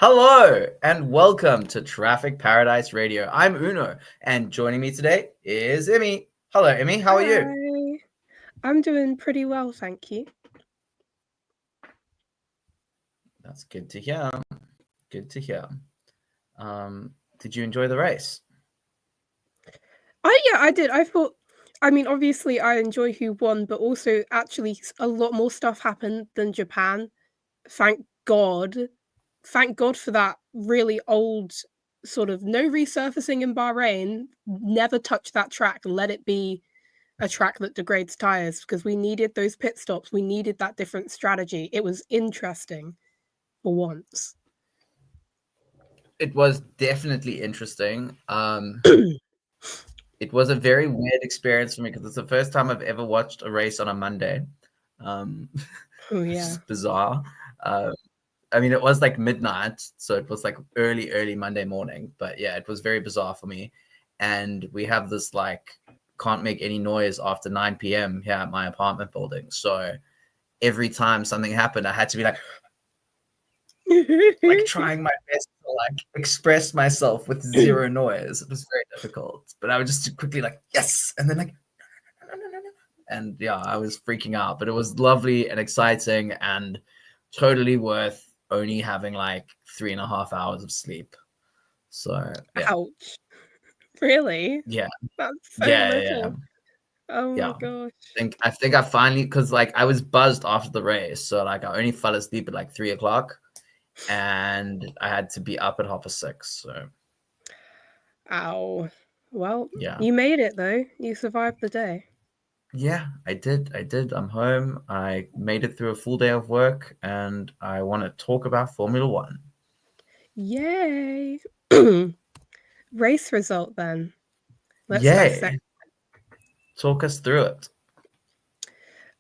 Hello and welcome to Traffic Paradise Radio. I'm Uno, and joining me today is Immy. Hello, Immy. How are you? Hi. I'm doing pretty well, thank you. That's good to hear. Good to hear. Did you enjoy the race? Yeah, I did. Obviously, I enjoy who won, but also actually a lot more stuff happened than Japan. Thank God. Thank God for that really old sort of no resurfacing in Bahrain. Never touch that track. Let it be a track that degrades tires because we needed those pit stops. We needed that different strategy. It was interesting for once. It was definitely interesting. It was a very weird experience for me because it's the first time I've ever watched a race on a Monday, um, Oh, which yeah. is bizarre. I mean, it was like midnight, so it was like early Monday morning. But yeah, it was very bizarre for me. And we have this like can't make any noise after 9 p.m. here at my apartment building. So every time something happened, I had to be like trying my best to like express myself with zero noise. It was very difficult. But I would just quickly like, yes, and then like no, no, no, no. And yeah, I was freaking out. But it was lovely and exciting and totally worth only having like 3.5 hours of sleep. So yeah. Ouch. Really? Yeah. That's so Yeah. Yeah. little. Oh my Yeah. gosh. I think I finally because like I was buzzed after the race. So like I only fell asleep at like 3 o'clock and I had to be up at 6:30. So Ow. Well, yeah. you made it though. You survived the day. Yeah, I did. I did. I'm home. I made it through a full day of work and I want to talk about Formula One. Yay. Race result then. Let's dissect. Yay. Talk us through it.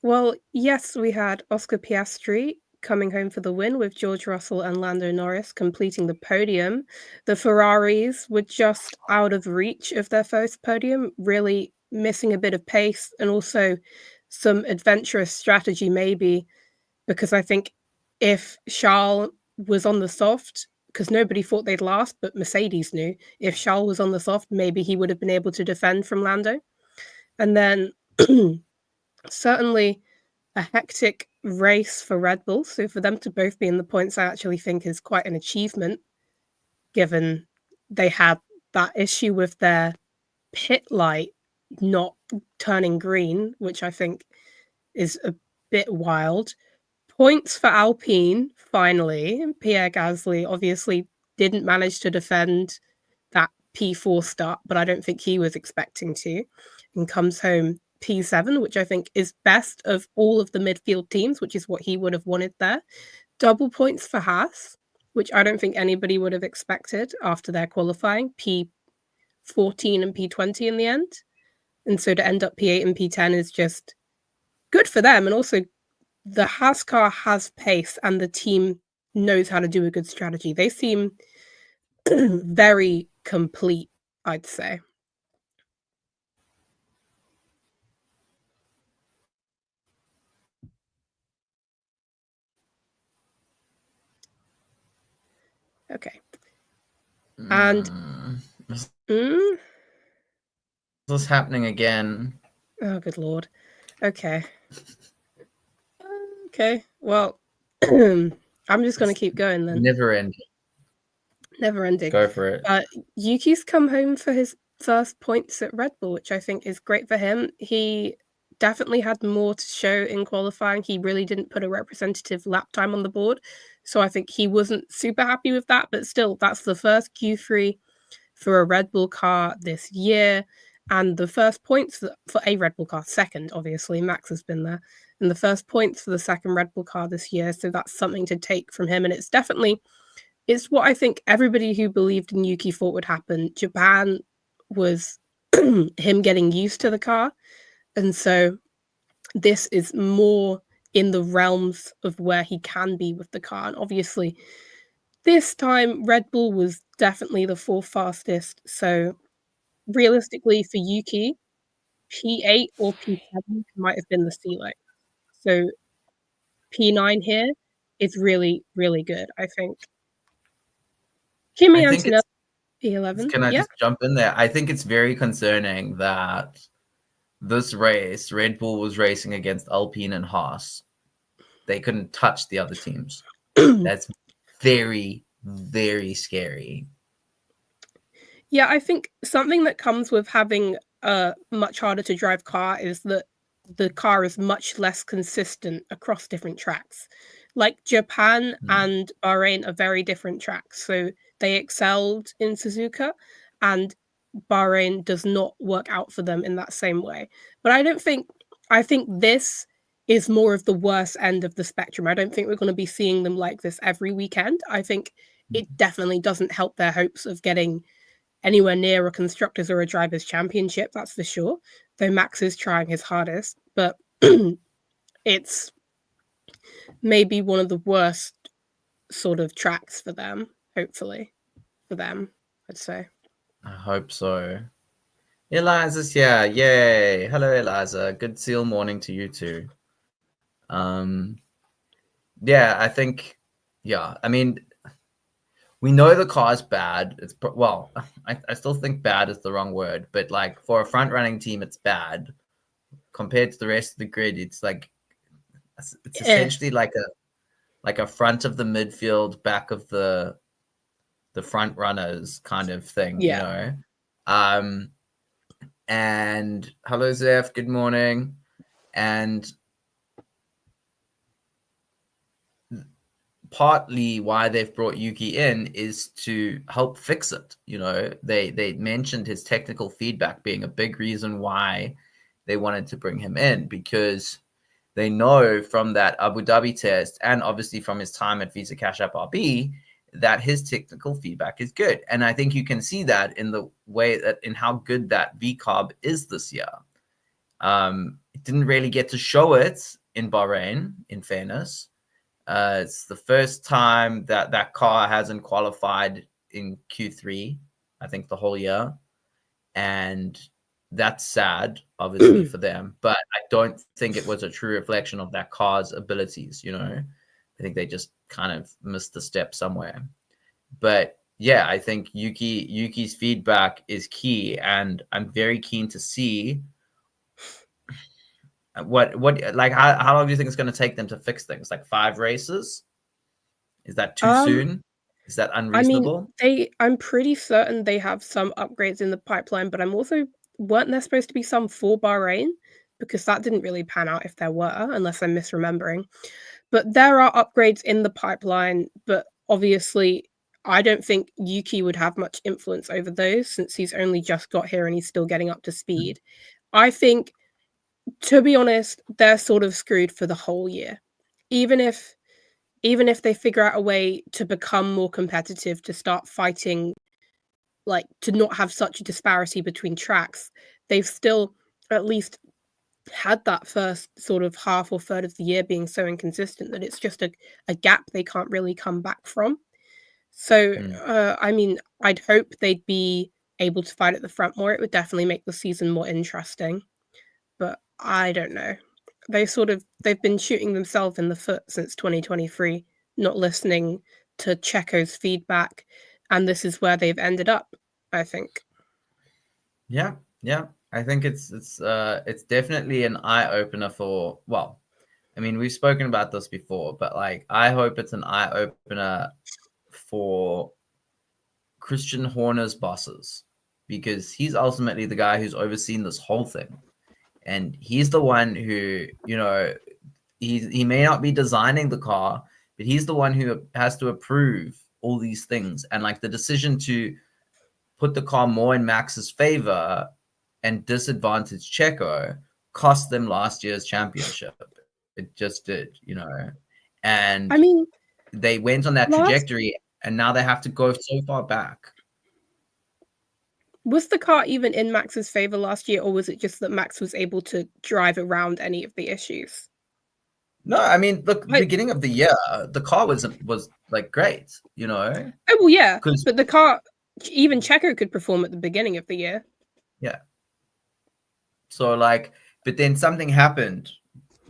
Well, yes, we had Oscar Piastri coming home for the win with George Russell and Lando Norris completing the podium. The Ferraris were just out of reach of their first podium, really missing a bit of pace and also some adventurous strategy, maybe, because I think if Charles was on the soft, because nobody thought they'd last, but Mercedes knew, if Charles was on the soft, maybe he would have been able to defend from Lando. And then certainly a hectic race for Red Bull. So for them to both be in the points, I actually think is quite an achievement, given they had that issue with their pit light not turning green, which I think is a bit wild. Points for Alpine, finally. Pierre Gasly obviously didn't manage to defend that P4 start, but I don't think he was expecting to, and comes home P7, which I think is best of all of the midfield teams, which is what he would have wanted there. Double points for Haas, which I don't think anybody would have expected after their qualifying, P14 and P20 in the end. And so to end up P8 and P10 is just good for them. And also, the Haas car has pace and the team knows how to do a good strategy. They seem very complete, I'd say. Okay. And Is mm, this happening again? oh, good lord. Okay. Okay. Well, I'm just gonna keep going then. Never ending. Never ending. Go for it. Yuki's come home for his first points at Red Bull, which I think is great for him. He definitely had more to show in qualifying. He really didn't put a representative lap time on the board. So I think he wasn't super happy with that, but still, that's the first Q3 for a Red Bull car this year. And the first points for a Red Bull car, second, obviously, Max has been there, and the first points for the second Red Bull car this year. So that's something to take from him. And it's what I think everybody who believed in Yuki thought would happen. Japan was him getting used to the car. And so this is more in the realms of where he can be with the car. And obviously, this time Red Bull was definitely the fourth fastest. So realistically for Yuki, P8 or P7 might have been the ceiling. So P9 here is really, really good, I think. Kimi I think Antonelli, it's, P11. can I Yeah. just jump in there? I think it's very concerning that this race, Red Bull was racing against Alpine and Haas. They couldn't touch the other teams. That's very, very scary. Yeah, I think something that comes with having a much harder to drive car is that the car is much less consistent across different tracks. Like Japan Mm. and Bahrain are very different tracks. So they excelled in Suzuka, and Bahrain does not work out for them in that same way. But I think this is more of the worst end of the spectrum. I don't think we're going to be seeing them like this every weekend. I think it definitely doesn't help their hopes of getting anywhere near a constructors or a drivers championship, that's for sure. Though Max is trying his hardest, but it's maybe one of the worst sort of tracks for them, hopefully. For them, I'd say. I hope so. Eliza's here. Yay. Hello, Eliza. Good seal morning to you too. Um, yeah, I think, yeah, I mean, we know the car's bad. It's well, I still think bad is the wrong word, but like for a front running team, it's bad compared to the rest of the grid. It's like it's essentially like a front of the midfield, back of the front runners kind of thing, you Yeah. know. And hello, Zeph. Good morning. And partly why they've brought Yuki in is to help fix it. You know, they mentioned his technical feedback being a big reason why they wanted to bring him in, because they know from that Abu Dhabi test and obviously from his time at Visa Cash App RB that his technical feedback is good. And I think you can see that in the way that in how good that VCARB is this year. It didn't really get to show it in Bahrain, in fairness. It's the first time that that car hasn't qualified in Q3, I think the whole year. And that's sad, obviously, for them. But I don't think it was a true reflection of that car's abilities, you know. I think they just kind of missed the step somewhere. But yeah, I think Yuki's feedback is key, and I'm very keen to see what like how long do you think it's going to take them to fix things? Like 5 races? Is that too Um, soon? Is that I mean, unreasonable? I'm pretty certain they have some upgrades in the pipeline, but I'm also weren't there supposed to be some for Bahrain? Because that didn't really pan out if there were, unless I'm misremembering. But there are upgrades in the pipeline, but obviously I don't think Yuki would have much influence over those since he's only just got here and he's still getting up to speed. I think, to be honest, they're sort of screwed for the whole year. Even if they figure out a way to become more competitive, to start fighting, like to not have such a disparity between tracks, they've still at least had that first sort of half or third of the year being so inconsistent that it's just a gap they can't really come back from. So, I mean, I'd hope they'd be able to fight at the front more. It would definitely make the season more interesting. But I don't know. They've been shooting themselves in the foot since 2023, not listening to Checo's feedback, and this is where they've ended up, I think. Yeah, yeah. I think it's definitely an eye opener for, well, I mean, we've spoken about this before, but like I hope it's an eye opener for Christian Horner's bosses, because he's ultimately the guy who's overseen this whole thing. And he's the one who, you know, he may not be designing the car, but he's the one who has to approve all these things. And like the decision to put the car more in Max's favor and disadvantage Checo cost them last year's championship. It just did, you know. I And mean, they went on that last trajectory, and now they have to go so far back. was the car even in Max's favor last year, or was it just that Max was able to drive around any of the issues? No, I mean, look, I, beginning of the year, the car was like great, you know, oh well, yeah, because but the car, even Checo could perform at the beginning of the year. yeah. So like, but then something happened,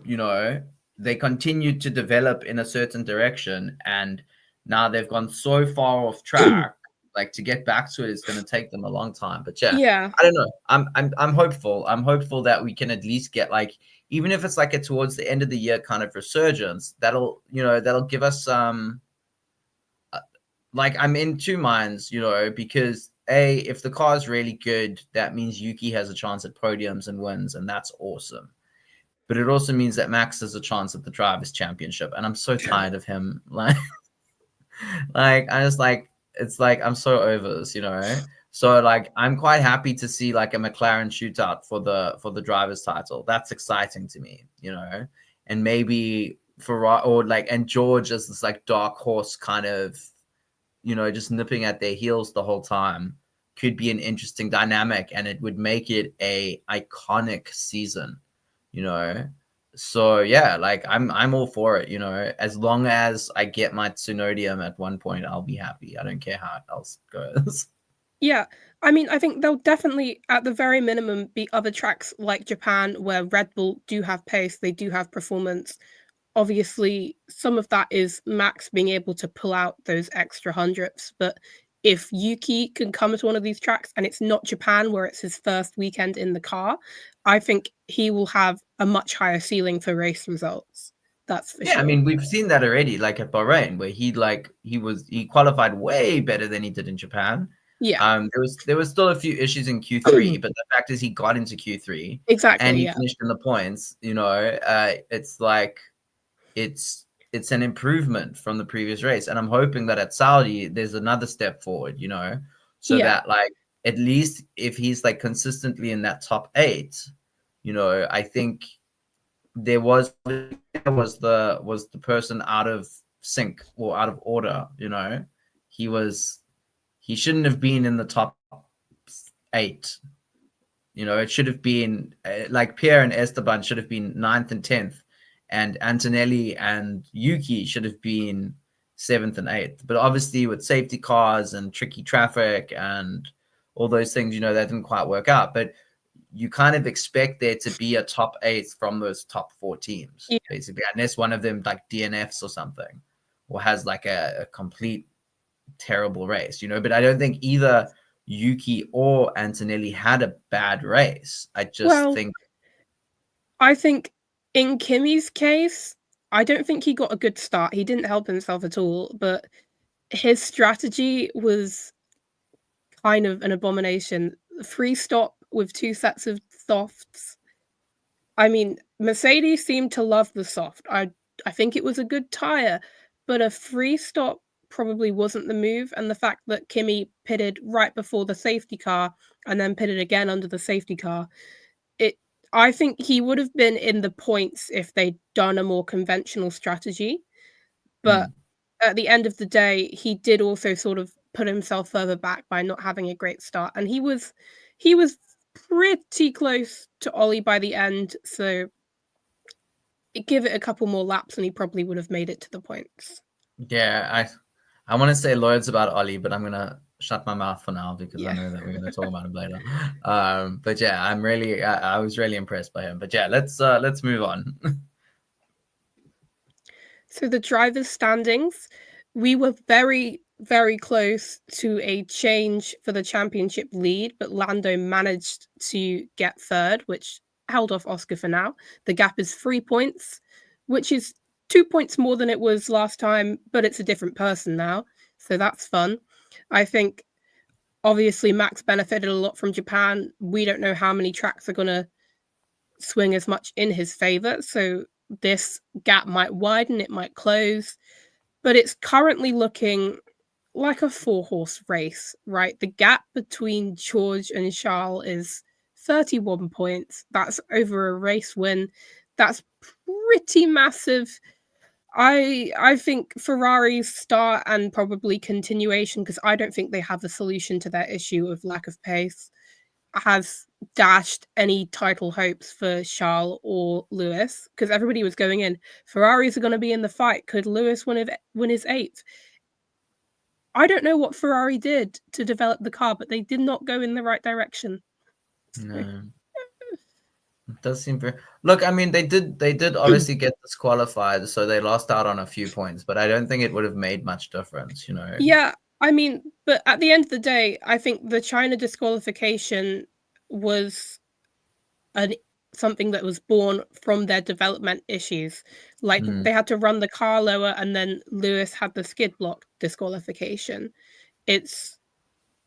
you know, they continued to develop in a certain direction, and now they've gone so far off track like to get back to it is going to take them a long time. But yeah, Yeah. I don't know. I'm hopeful. I'm hopeful that we can at least get like, even if it's like a towards the end of the year kind of resurgence, that'll give us like, I'm in two minds, because if the car is really good, that means Yuki has a chance at podiums and wins, and that's awesome. But it also means that Max has a chance at the drivers' championship, and I'm so tired of him. Like I just like, it's like I'm so over this. So like I'm quite happy to see like a McLaren shootout for the drivers' title. That's exciting to me. And maybe or like, and George as this like dark horse kind of, just nipping at their heels the whole time could be an interesting dynamic, and it would make it a iconic season, you know. So yeah, like I'm all for it, as long as I get my Tsunodium at one point, I'll be happy. I don't care how else goes. Yeah. I mean, I think there'll definitely, at the very minimum, be other tracks like Japan where Red Bull do have pace, they do have performance. Obviously, some of that is Max being able to pull out those extra hundredths, but if Yuki can come to one of these tracks and it's not Japan where it's his first weekend in the car, I think he will have a much higher ceiling for race results. That's for Yeah, I sure. mean, we've seen that already, like at Bahrain, where he qualified way better than he did in Japan. Yeah. There was still a few issues in Q3, but the fact is he got into Q3 and Exactly, he yeah. finished in the points. It's like it's an improvement from the previous race, and I'm hoping that at Saudi there's another step forward. So Yeah. that like at least if he's like consistently in that top 8, I think there was the person out of sync or out of order. He shouldn't have been in the top 8. It should have been like Pierre and Esteban should have been 9th and 10th, and Antonelli and Yuki should have been 7th and 8th. But obviously with safety cars and tricky traffic and all those things, that didn't quite work out. But you kind of expect there to be a top 8 from those top 4 teams, Yeah. basically, unless one of them like DNFs or something, or has like a complete terrible race, But I don't think either Yuki or Antonelli had a bad race. I just Well, think, I think in Kimmy's case, I don't think he got a good start. He didn't help himself at all, but his strategy was kind of an abomination. Free stop with 2 sets of softs. I mean, Mercedes seemed to love the soft. I think it was a good tire, but a free stop probably wasn't the move, and the fact that Kimmy pitted right before the safety car and then pitted again under the safety car, it I think he would have been in the points if they'd done a more conventional strategy, but mm, at the end of the day, he did also sort of put himself further back by not having a great start, and he was pretty close to Ollie by the end, so give it a couple more laps and he probably would have made it to the points. yeah, I want to say loads about Ollie, but I'm gonna shut my mouth for now because I Yeah. know that we're gonna talk about him later. But yeah, I was really impressed by him. But yeah, let's move on. So the drivers' standings, we were very, very close to a change for the championship lead, but Lando managed to get third, which held off Oscar for now. The gap is 3 points, which is 2 points more than it was last time, but it's a different person now. So that's fun. I think obviously Max benefited a lot from Japan. We don't know how many tracks are going to swing as much in his favor. So this gap might widen, it might close, but it's currently looking like a 4-horse race, right? The gap between George and Charles is 31 points. That's over a race win. That's pretty massive. I think Ferrari's start and probably continuation, because I don't think they have a solution to their issue of lack of pace, has dashed any title hopes for Charles or Lewis, because everybody was going in. Ferraris are going to be in the fight. Could Lewis win his 8th? I don't know what Ferrari did to develop the car, but they did not go in the right direction. No. It does seem very. Look, I mean, they did obviously get disqualified, so they lost out on a few points, but I don't think it would have made much difference. Yeah, I mean, but at the end of the day, I think the China disqualification was an something that was born from their development issues. Like, Mm, they had to run the car lower, and then Lewis had the skid block disqualification. It's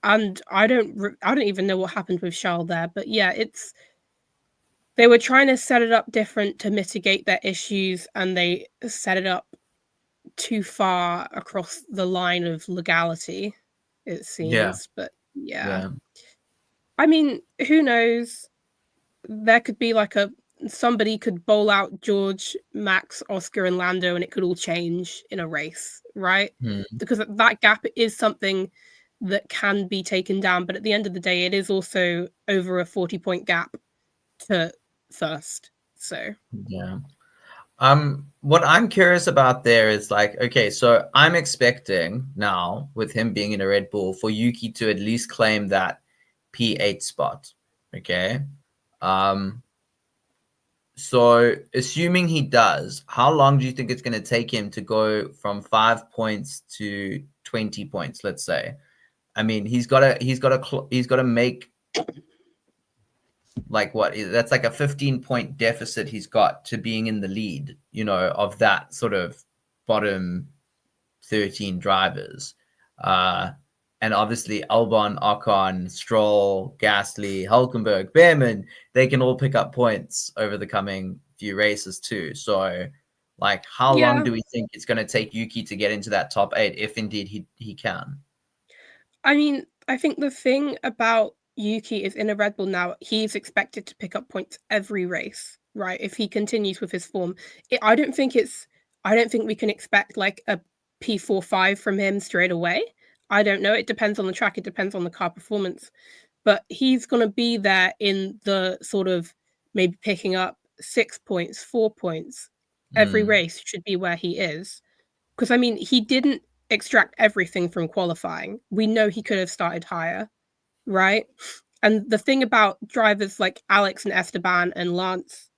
and I don't even know what happened with Charles there, but yeah, it's they were trying to set it up different to mitigate their issues, and they set it up too far across the line of legality, it yeah, seems. But yeah. yeah. I mean, who knows? There could be like a somebody could bowl out George, Max, Oscar, and Lando, and it could all change in a race, right? Mm, Because that gap is something that can be taken down, but at the end of the day, it is also over a 40-point gap to first. So yeah. What I'm curious about there is like, okay, so I'm expecting now, with him being in a Red Bull, for Yuki to at least claim that P8 spot. Okay. Um, so assuming he does, how long do you think it's going to take him to go from 5 points to 20 points, let's say? I mean, he's got to make like what that's like a 15-point deficit he's got to being in the lead, of that sort of bottom 13 drivers. Uh, and obviously Albon, Ocon, Stroll, Gasly, Hulkenberg, Behrman, they can all pick up points over the coming few races too. So like how long yeah, do we think it's going to take Yuki to get into that top 8 if indeed he can? I mean, I think the thing about Yuki is in a Red Bull now, he's expected to pick up points every race, right? If he continues with his form, I don't think we can expect like a P45 from him straight away. I don't know. It depends on the track. It depends on the car performance. But he's going to be there in the sort of maybe picking up 6 points, 4 points. Every Mm, race should be where he is. Because, I mean, he didn't extract everything from qualifying. We know he could have started higher, right? And the thing about drivers like Alex and Esteban and Lance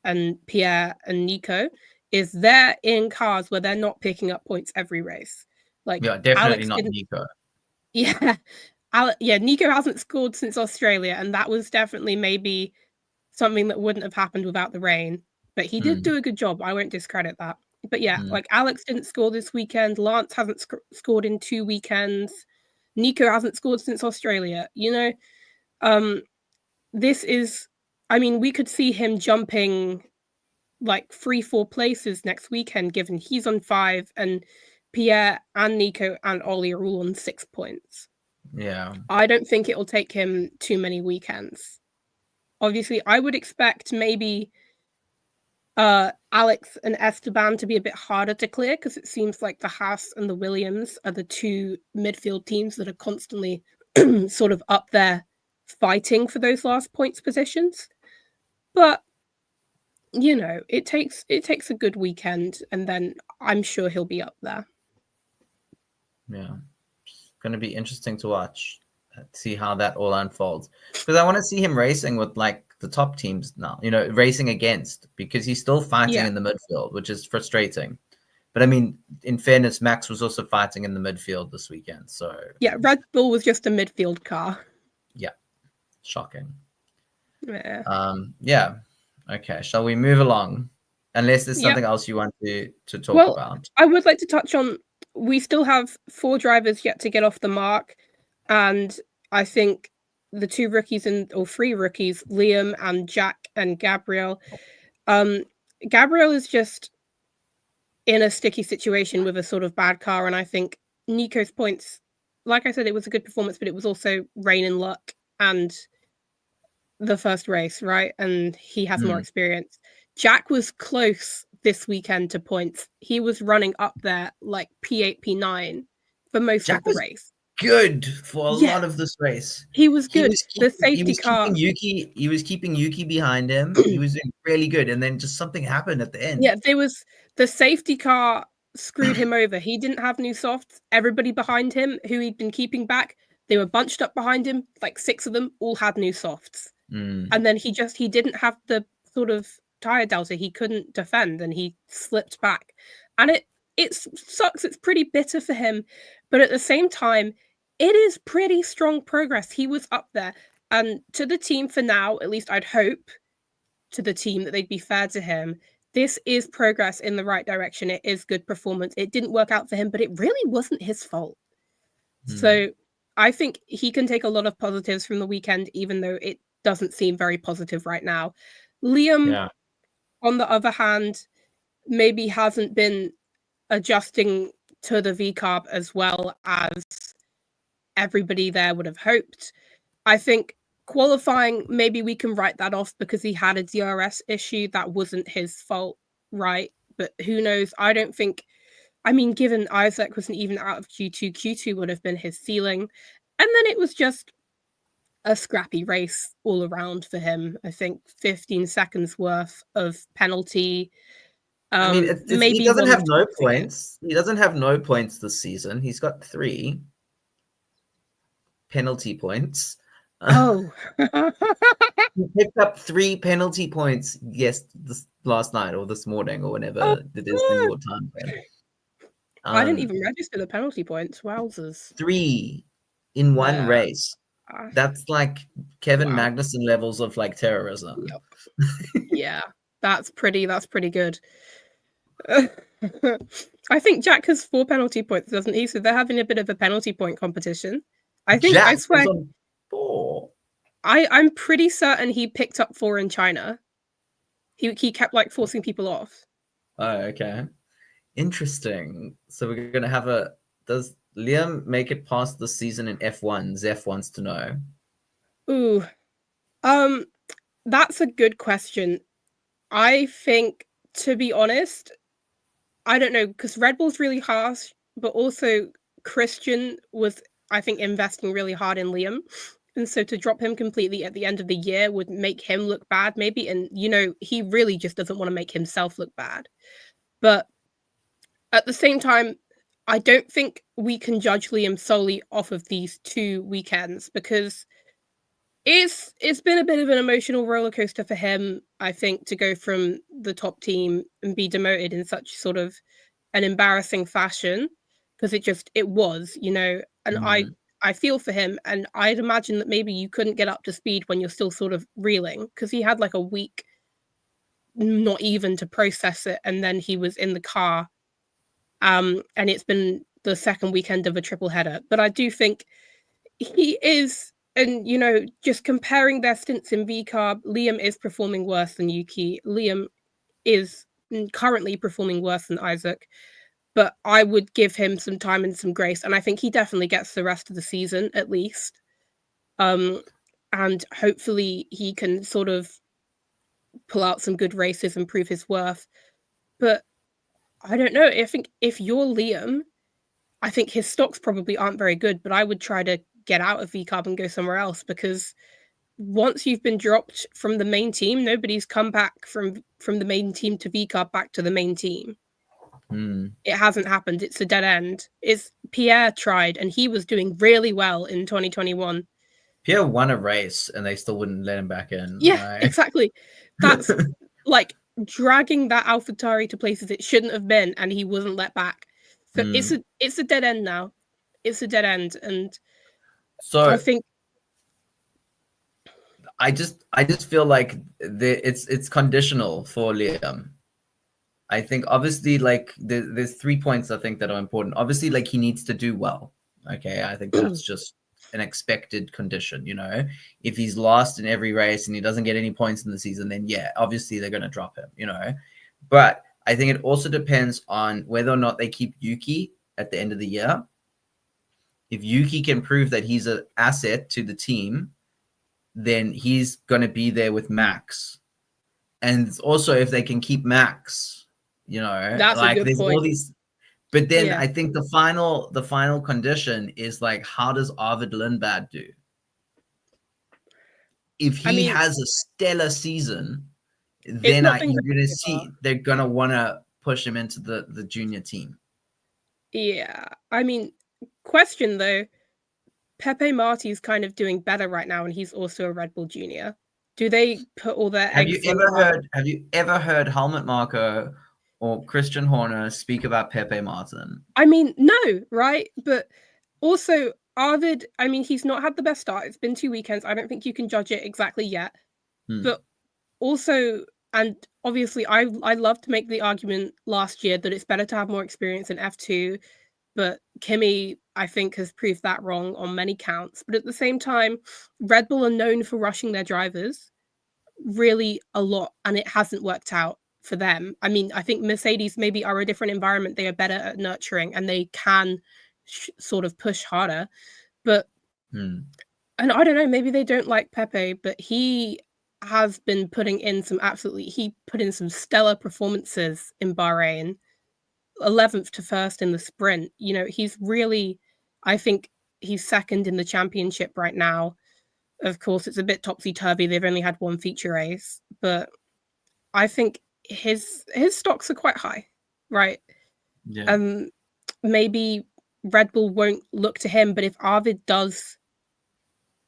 and Pierre and Nico is they're in cars where they're not picking up points every race. Like yeah, definitely Alex not didn't, Nico. yeah, Nico hasn't scored since Australia, and that was definitely maybe something that wouldn't have happened without the rain. But he did Mm, do a good job. I won't discredit that. But yeah, mm, like Alex didn't score this weekend. Lance hasn't scored in 2 weekends. Nico hasn't scored since Australia. Um, this is, I mean, we could see him jumping like 3, 4 places next weekend, given he's on 5 and Pierre and Nico and Ollie are all on 6 points. yeah. I don't think it will take him too many weekends. Obviously, I would expect maybe Alex and Esteban to be a bit harder to clear because it seems like the Haas and the Williams are the two midfield teams that are constantly sort of up there fighting for those last points positions. But it takes a good weekend, and then I'm sure he'll be up there. Yeah. Going to be interesting to watch, see how that all unfolds. Because I want to see him racing with like the top teams now, racing against, because he's still fighting Yeah, in the midfield, which is frustrating. But I mean, in fairness, Max was also fighting in the midfield this weekend. So yeah. Red Bull was just a midfield car. yeah, shocking. Yeah, Yeah. Okay. Shall we move along? Unless there's yeah. something else you want to talk Well, about. I would like to touch on. We still have 4 drivers yet to get off the mark, and I think the 2 rookies or 3 rookies, Liam and Jack and Gabriel. Um, Gabriel is just in a sticky situation with a sort of bad car, and I think Nico's points. Like I said, it was a good performance, but it was also rain and luck and the first race, right? And he has more Hmm. experience. Jack was close this weekend to points. He was running up there like P8, P9 for most Jack of the was race. good for a Yeah, lot of this race. he was He good. was The keeping he safety was keeping car, Yuki he was keeping Yuki behind him. He was doing really good, and then just something happened at the end. yeah, the safety car screwed him over. He didn't have new softs. Everybody behind him who he'd been keeping back, they were bunched up behind him, like 6 of them all had new softs. Mm, And then he didn't have the sort of tire delta. He couldn't defend and he slipped back. And it sucks. It's pretty bitter for him, but at the same time, it is pretty strong progress. He was up there, and to the team for now, at least I'd hope to the team that they'd be fair to him. This is progress in the right direction. It is good performance. It didn't work out for him, but it really wasn't his fault. So I think he can take a lot of positives from the weekend, even though it doesn't seem very positive right now. Liam, on the other hand, maybe hasn't been adjusting to the VCARB as well as everybody there would have hoped. I think qualifying, maybe we can write that off because he had a DRS issue. That wasn't his fault, right? But who knows? I don't think, I mean, given Isaac wasn't even out of Q2, Q2 would have been his ceiling. And then it was just a scrappy race all around for him. I think 15 seconds worth of penalty. I mean, maybe he doesn't have no toxic. points. He doesn't have no points this season. He's got 3 penalty points. Oh. He picked up 3 penalty points last night or this morning or whenever it is in your time frame. I didn't even register the penalty points. Wowzers. 3 in one race. That's like Kevin Magnussen levels of like terrorism. Yep. Yeah, that's pretty good. I think Jack has 4 penalty points, doesn't he? So they're having a bit of a penalty point competition. I think Jack I swear is on 4. I'm pretty certain he picked up 4 in China. He kept like forcing people off. Oh, okay. Interesting. So we're gonna have does Liam make it past the season in F1? Zeph wants to know. Ooh. That's a good question. I think, to be honest, I don't know, because Red Bull's really harsh, but also Christian was, I think, investing really hard in Liam. And so to drop him completely at the end of the year would make him look bad, maybe. And, you know, he really just doesn't want to make himself look bad. But at the same time, I don't think we can judge Liam solely off of these 2 weekends because it's been a bit of an emotional roller coaster for him, I think, to go from the top team and be demoted in such sort of an embarrassing fashion because it was, you know, and I feel for him, and I'd imagine that maybe you couldn't get up to speed when you're still sort of reeling because he had like a week not even to process it, and then he was in the car, and it's been the second weekend of a triple header. But I do think he is, and you know, just comparing their stints in VCARB, Liam is performing worse than Yuki. Liam is currently performing worse than Isaac. But I would give him some time and some grace. And I think he definitely gets the rest of the season, at least. And hopefully he can sort of pull out some good races and prove his worth. But I don't know. I think if you're Liam, I think his stocks probably aren't very good, but I would try to get out of VCARB and go somewhere else because once you've been dropped from the main team, nobody's come back from the main team to VCARB back to the main team. It hasn't happened. It's a dead end. Pierre tried, and he was doing really well in 2021. Pierre won a race, and they still wouldn't let him back in. Yeah, right? Exactly. That's like dragging that AlphaTauri to places it shouldn't have been, and he wasn't let back. So it's a dead end now. It's a dead end, and so I think I just feel like it's conditional for Liam. I think obviously like there's 3 points I think that are important. Obviously, like he needs to do well. Okay, I think that's just an expected condition. You know, if he's lost in every race and he doesn't get any points in the season, then yeah, obviously they're going to drop him. You know, but I think it also depends on whether or not they keep Yuki at the end of the year. If Yuki can prove that he's an asset to the team, then he's going to be there with Max. And also if they can keep Max. You know, that's like there's point. All these, but then I think the final condition is like, how does Arvid Lindblad do? If he has a stellar season, then you're going to see they're going to want to push him into the junior team. Yeah, I mean, question though, Pepe Marti's kind of doing better right now, and he's also a Red Bull junior. Do they put all their eggs? Have you ever heard Helmut Marko or Christian Horner speak about Pepe Martin? I mean, no, right? But also, Arvid, I mean, he's not had the best start. It's been 2 weekends. I don't think you can judge it exactly yet. But also, and obviously, I love to make the argument last year that it's better to have more experience in F2, but Kimmy, I think, has proved that wrong on many counts. But at the same time, Red Bull are known for rushing their drivers really a lot, and it hasn't worked out for them. I mean, I think Mercedes maybe are a different environment. They are better at nurturing, and they can sort of push harder. But and I don't know, maybe they don't like Pepe, but he has been putting in he put in some stellar performances in Bahrain, 11th to first in the sprint. You know, he's really, I think he's second in the championship right now. Of course, it's a bit topsy-turvy. They've only had one feature race, but I think his stocks are quite high, right? Yeah. Maybe Red Bull won't look to him, but if Arvid does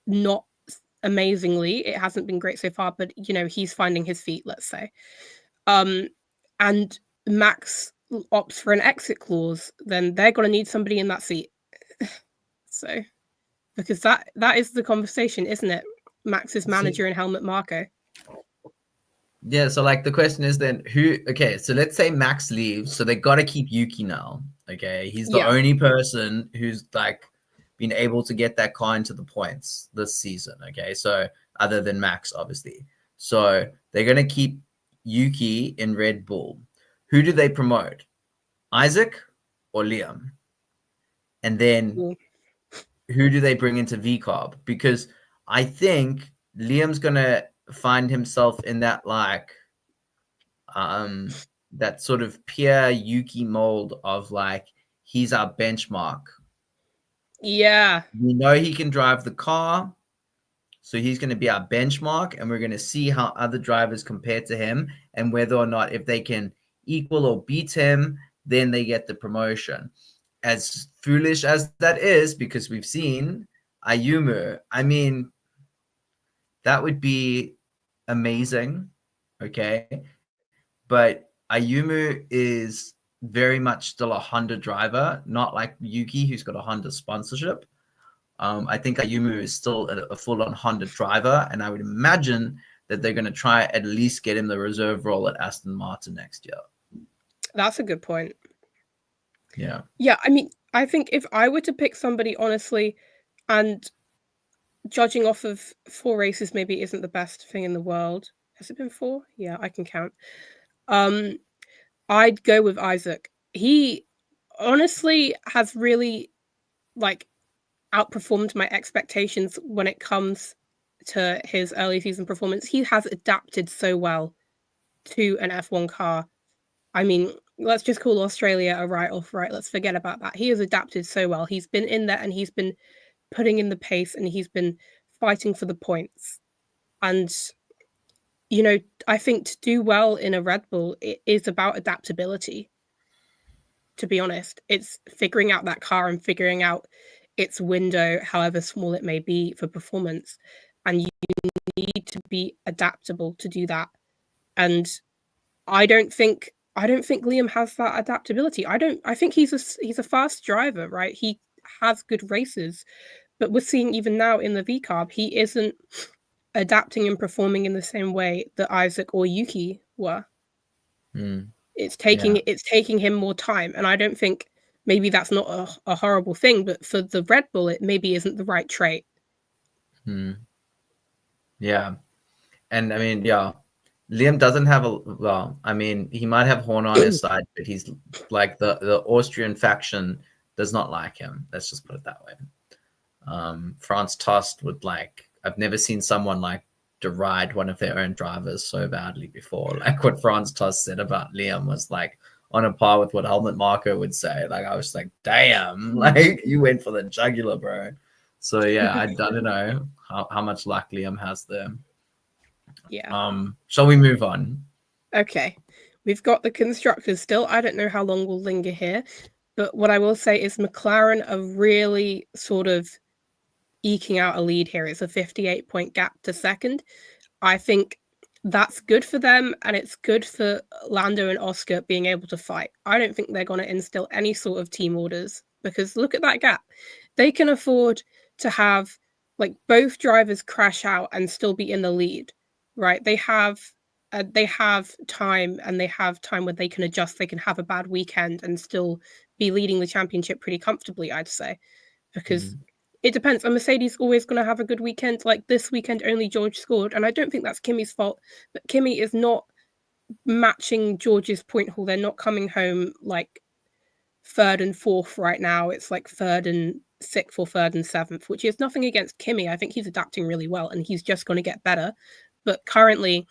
not amazingly, it hasn't been great so far, but you know, he's finding his feet, let's say. And Max opts for an exit clause, then they're going to need somebody in that seat. So, because that is the conversation, isn't it? Max's manager and Helmut Marko. Yeah, so like the question is then okay, so let's say Max leaves, so they got to keep Yuki now. Okay, he's the only person who's like been able to get that car into the points this season. Okay, so other than Max, obviously. So they're going to keep Yuki in Red Bull. Who do they promote? Isaac or Liam? And then who do they bring into VCOB? Because I think Liam's going to find himself in that like that sort of pure Yuki mold of like he's our benchmark. Yeah. We know he can drive the car, so he's going to be our benchmark, and we're going to see how other drivers compare to him and whether or not if they can equal or beat him, then they get the promotion. As foolish as that is, because we've seen Ayumu, I mean, that would be amazing, okay? But Ayumu is very much still a Honda driver, not like Yuki, who's got a Honda sponsorship. I think Ayumu is still a full-on Honda driver, and I would imagine that they're going to try at least get him the reserve role at Aston Martin next year. That's a good point. Yeah. Yeah, I mean, I think if I were to pick somebody, honestly, and judging off of 4 races maybe isn't the best thing in the world. Has it been 4? Yeah, I can count. I'd go with Isaac. He honestly has really like outperformed my expectations when it comes to his early season performance. He has adapted so well to an F1 car. I mean, let's just call Australia a write-off, right? Let's forget about that. He has adapted so well. He's been in there and he's been putting in the pace and he's been fighting for the points. And, you know, I think to do well in a Red Bull, it is about adaptability. To be honest, it's figuring out that car and figuring out its window, however small it may be, for performance. And you need to be adaptable to do that. And I don't think Liam has that adaptability. I think he's a fast driver, right? He has good races, but we're seeing even now in the VCARB, he isn't adapting and performing in the same way that Isaac or Yuki were. It's taking him more time, and I don't think maybe that's not a horrible thing, but for the Red Bull, it maybe isn't the right trait. Yeah, and I mean, yeah, Liam doesn't have I mean, he might have Horner on his side, but he's like the Austrian faction does not like him. Let's just put it that way. Franz Tost would like, I've never seen someone like deride one of their own drivers so badly before. Like what Franz Tost said about Liam was like on a par with what Helmut Marko would say. Like I was like, damn, like you went for the jugular, bro. So yeah, I don't know how much luck Liam has there. Yeah. Shall we move on? Okay. We've got the constructors still. I don't know how long we'll linger here, but what I will say is McLaren are really sort of eking out a lead here. It's a 58-point gap to second. I think that's good for them, and it's good for Lando and Oscar being able to fight. I don't think they're going to instill any sort of team orders, because look at that gap. They can afford to have like both drivers crash out and still be in the lead, right? They have time, and they have time where they can adjust. They can have a bad weekend and still be leading the championship pretty comfortably, I'd say, because it depends. A Mercedes always going to have a good weekend. Like this weekend, only George scored, and I don't think that's Kimmy's fault. But Kimmy is not matching George's point haul. They're not coming home like third and fourth right now. It's like third and sixth or third and seventh, which is nothing against Kimmy. I think he's adapting really well, and he's just going to get better. But currently,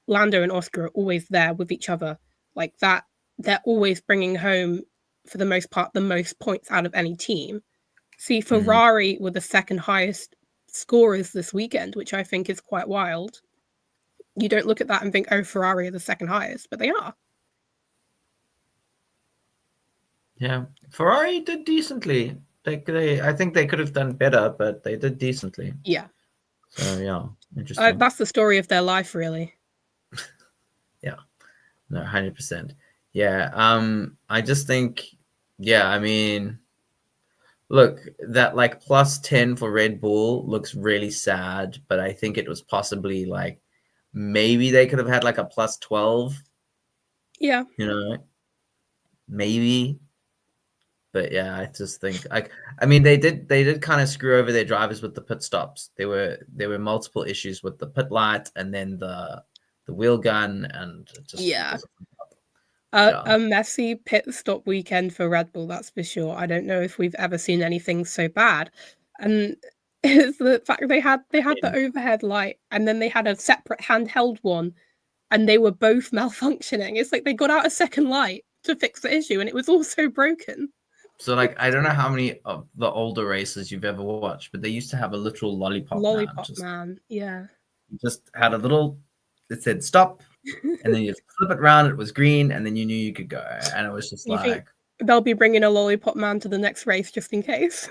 Lando and Oscar are always there with each other like that. They're always bringing home, for the most part, the most points out of any team. See, Ferrari were the second highest scorers this weekend, which I think is quite wild. You don't look at that and think, oh, Ferrari are the second highest, but they are. Yeah, Ferrari did decently. I think they could have done better, but they did decently. Yeah. So yeah, interesting. That's the story of their life, really. Yeah, no, 100%. Yeah, I just think, yeah, I mean, look, that like plus 10 for Red Bull looks really sad, but I think it was possibly like maybe they could have had like a plus 12. Yeah. You know, maybe. But yeah, I just think like I mean they did kind of screw over their drivers with the pit stops. There were multiple issues with the pit light and then the wheel gun and just yeah. A messy pit stop weekend for Red Bull, that's for sure. I don't know if we've ever seen anything so bad. And it's the fact they had the overhead light, and then they had a separate handheld one, and they were both malfunctioning. It's like they got out a second light to fix the issue, and it was also broken. So like I don't know how many of the older races you've ever watched, but they used to have a literal lollipop man. Yeah. Just had a little, it said stop, and then you flip it around, it was green, and then you knew you could go. And it was just like they'll be bringing a lollipop man to the next race just in case.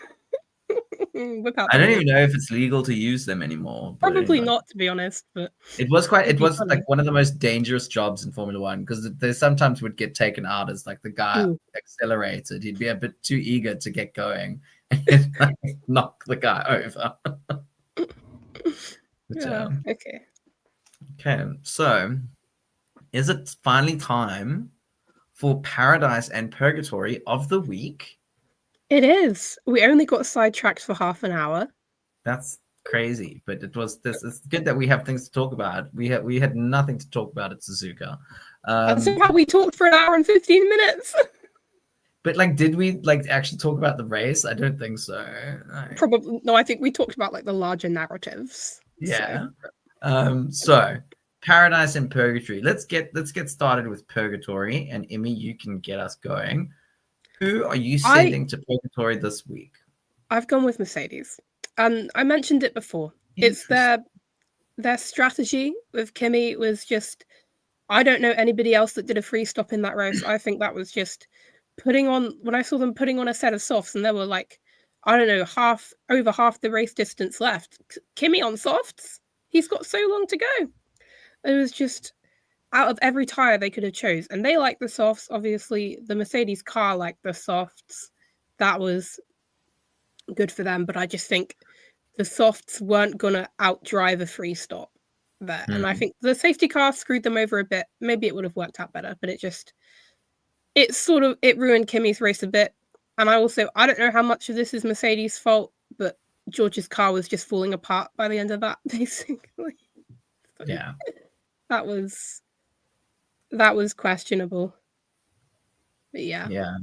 I don't even know if it's legal to use them anymore. Probably not, to be honest. But it was like one of the most dangerous jobs in Formula One, because they sometimes would get taken out as like the guy accelerated. He'd be a bit too eager to get going and like, knock the guy over. Okay. So is it finally time for Paradise and Purgatory of the week? It is. We only got sidetracked for half an hour. That's crazy, but it's good that we have things to talk about. We had nothing to talk about at Suzuka. And somehow we talked for an hour and 15 minutes. But like, did we like actually talk about the race? I don't think so. Probably no. I think we talked about like the larger narratives. Yeah. So Paradise and Purgatory. Let's get started with Purgatory, and Immy, you can get us going. Who are you sending to Purgatory this week? I've gone with Mercedes. And I mentioned it before. It's their strategy with Kimmy was just, I don't know anybody else that did a free stop in that race. I think that was just when I saw them putting on a set of softs, and there were like, I don't know, over half the race distance left. Kimmy on softs? He's got so long to go. It was just, out of every tire they could have chose, and they like the softs. Obviously, the Mercedes car liked the softs. That was good for them, but I just think the softs weren't gonna outdrive a free stop there. And I think the safety car screwed them over a bit. Maybe it would have worked out better, but it ruined Kimmy's race a bit. And I don't know how much of this is Mercedes' fault, but George's car was just falling apart by the end of that, basically. Yeah. That was questionable. But yeah. Yeah.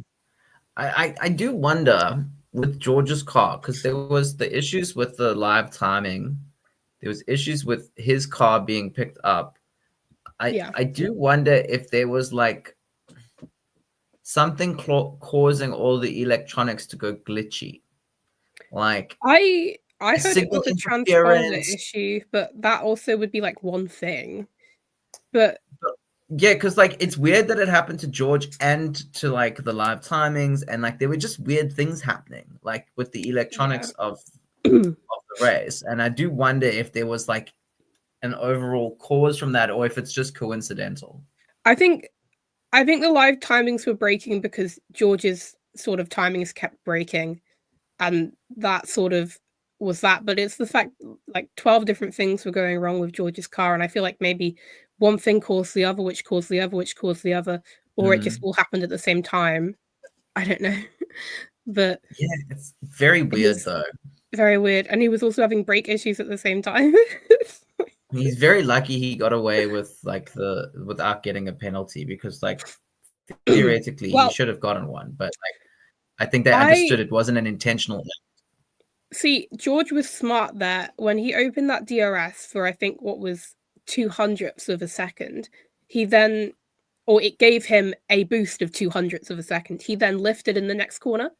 I do wonder with George's car, because there was the issues with the live timing. There was issues with his car being picked up. I do wonder if there was like something causing all the electronics to go glitchy. Like I heard it was a transponder issue, but that also would be like one thing. But yeah, because like it's weird that it happened to George and to like the live timings, and like there were just weird things happening like with the electronics of the race. And I do wonder if there was like an overall cause from that, or if it's just coincidental. I think the live timings were breaking because George's sort of timings kept breaking, and that sort of was that. But it's the fact, like, 12 different things were going wrong with George's car, and I feel like maybe one thing caused the other, which caused the other, which caused the other, or it just all happened at the same time. I don't know. But yeah, it's very weird though. Very weird. And he was also having brake issues at the same time. He's very lucky he got away with without getting a penalty, because like theoretically he should have gotten one, but like I think they understood it wasn't an intentional act. See, George was smart there when he opened that DRS for, I think, what was 200ths of a second. He then, or it gave him a boost of 200ths of a second. He then lifted in the next corner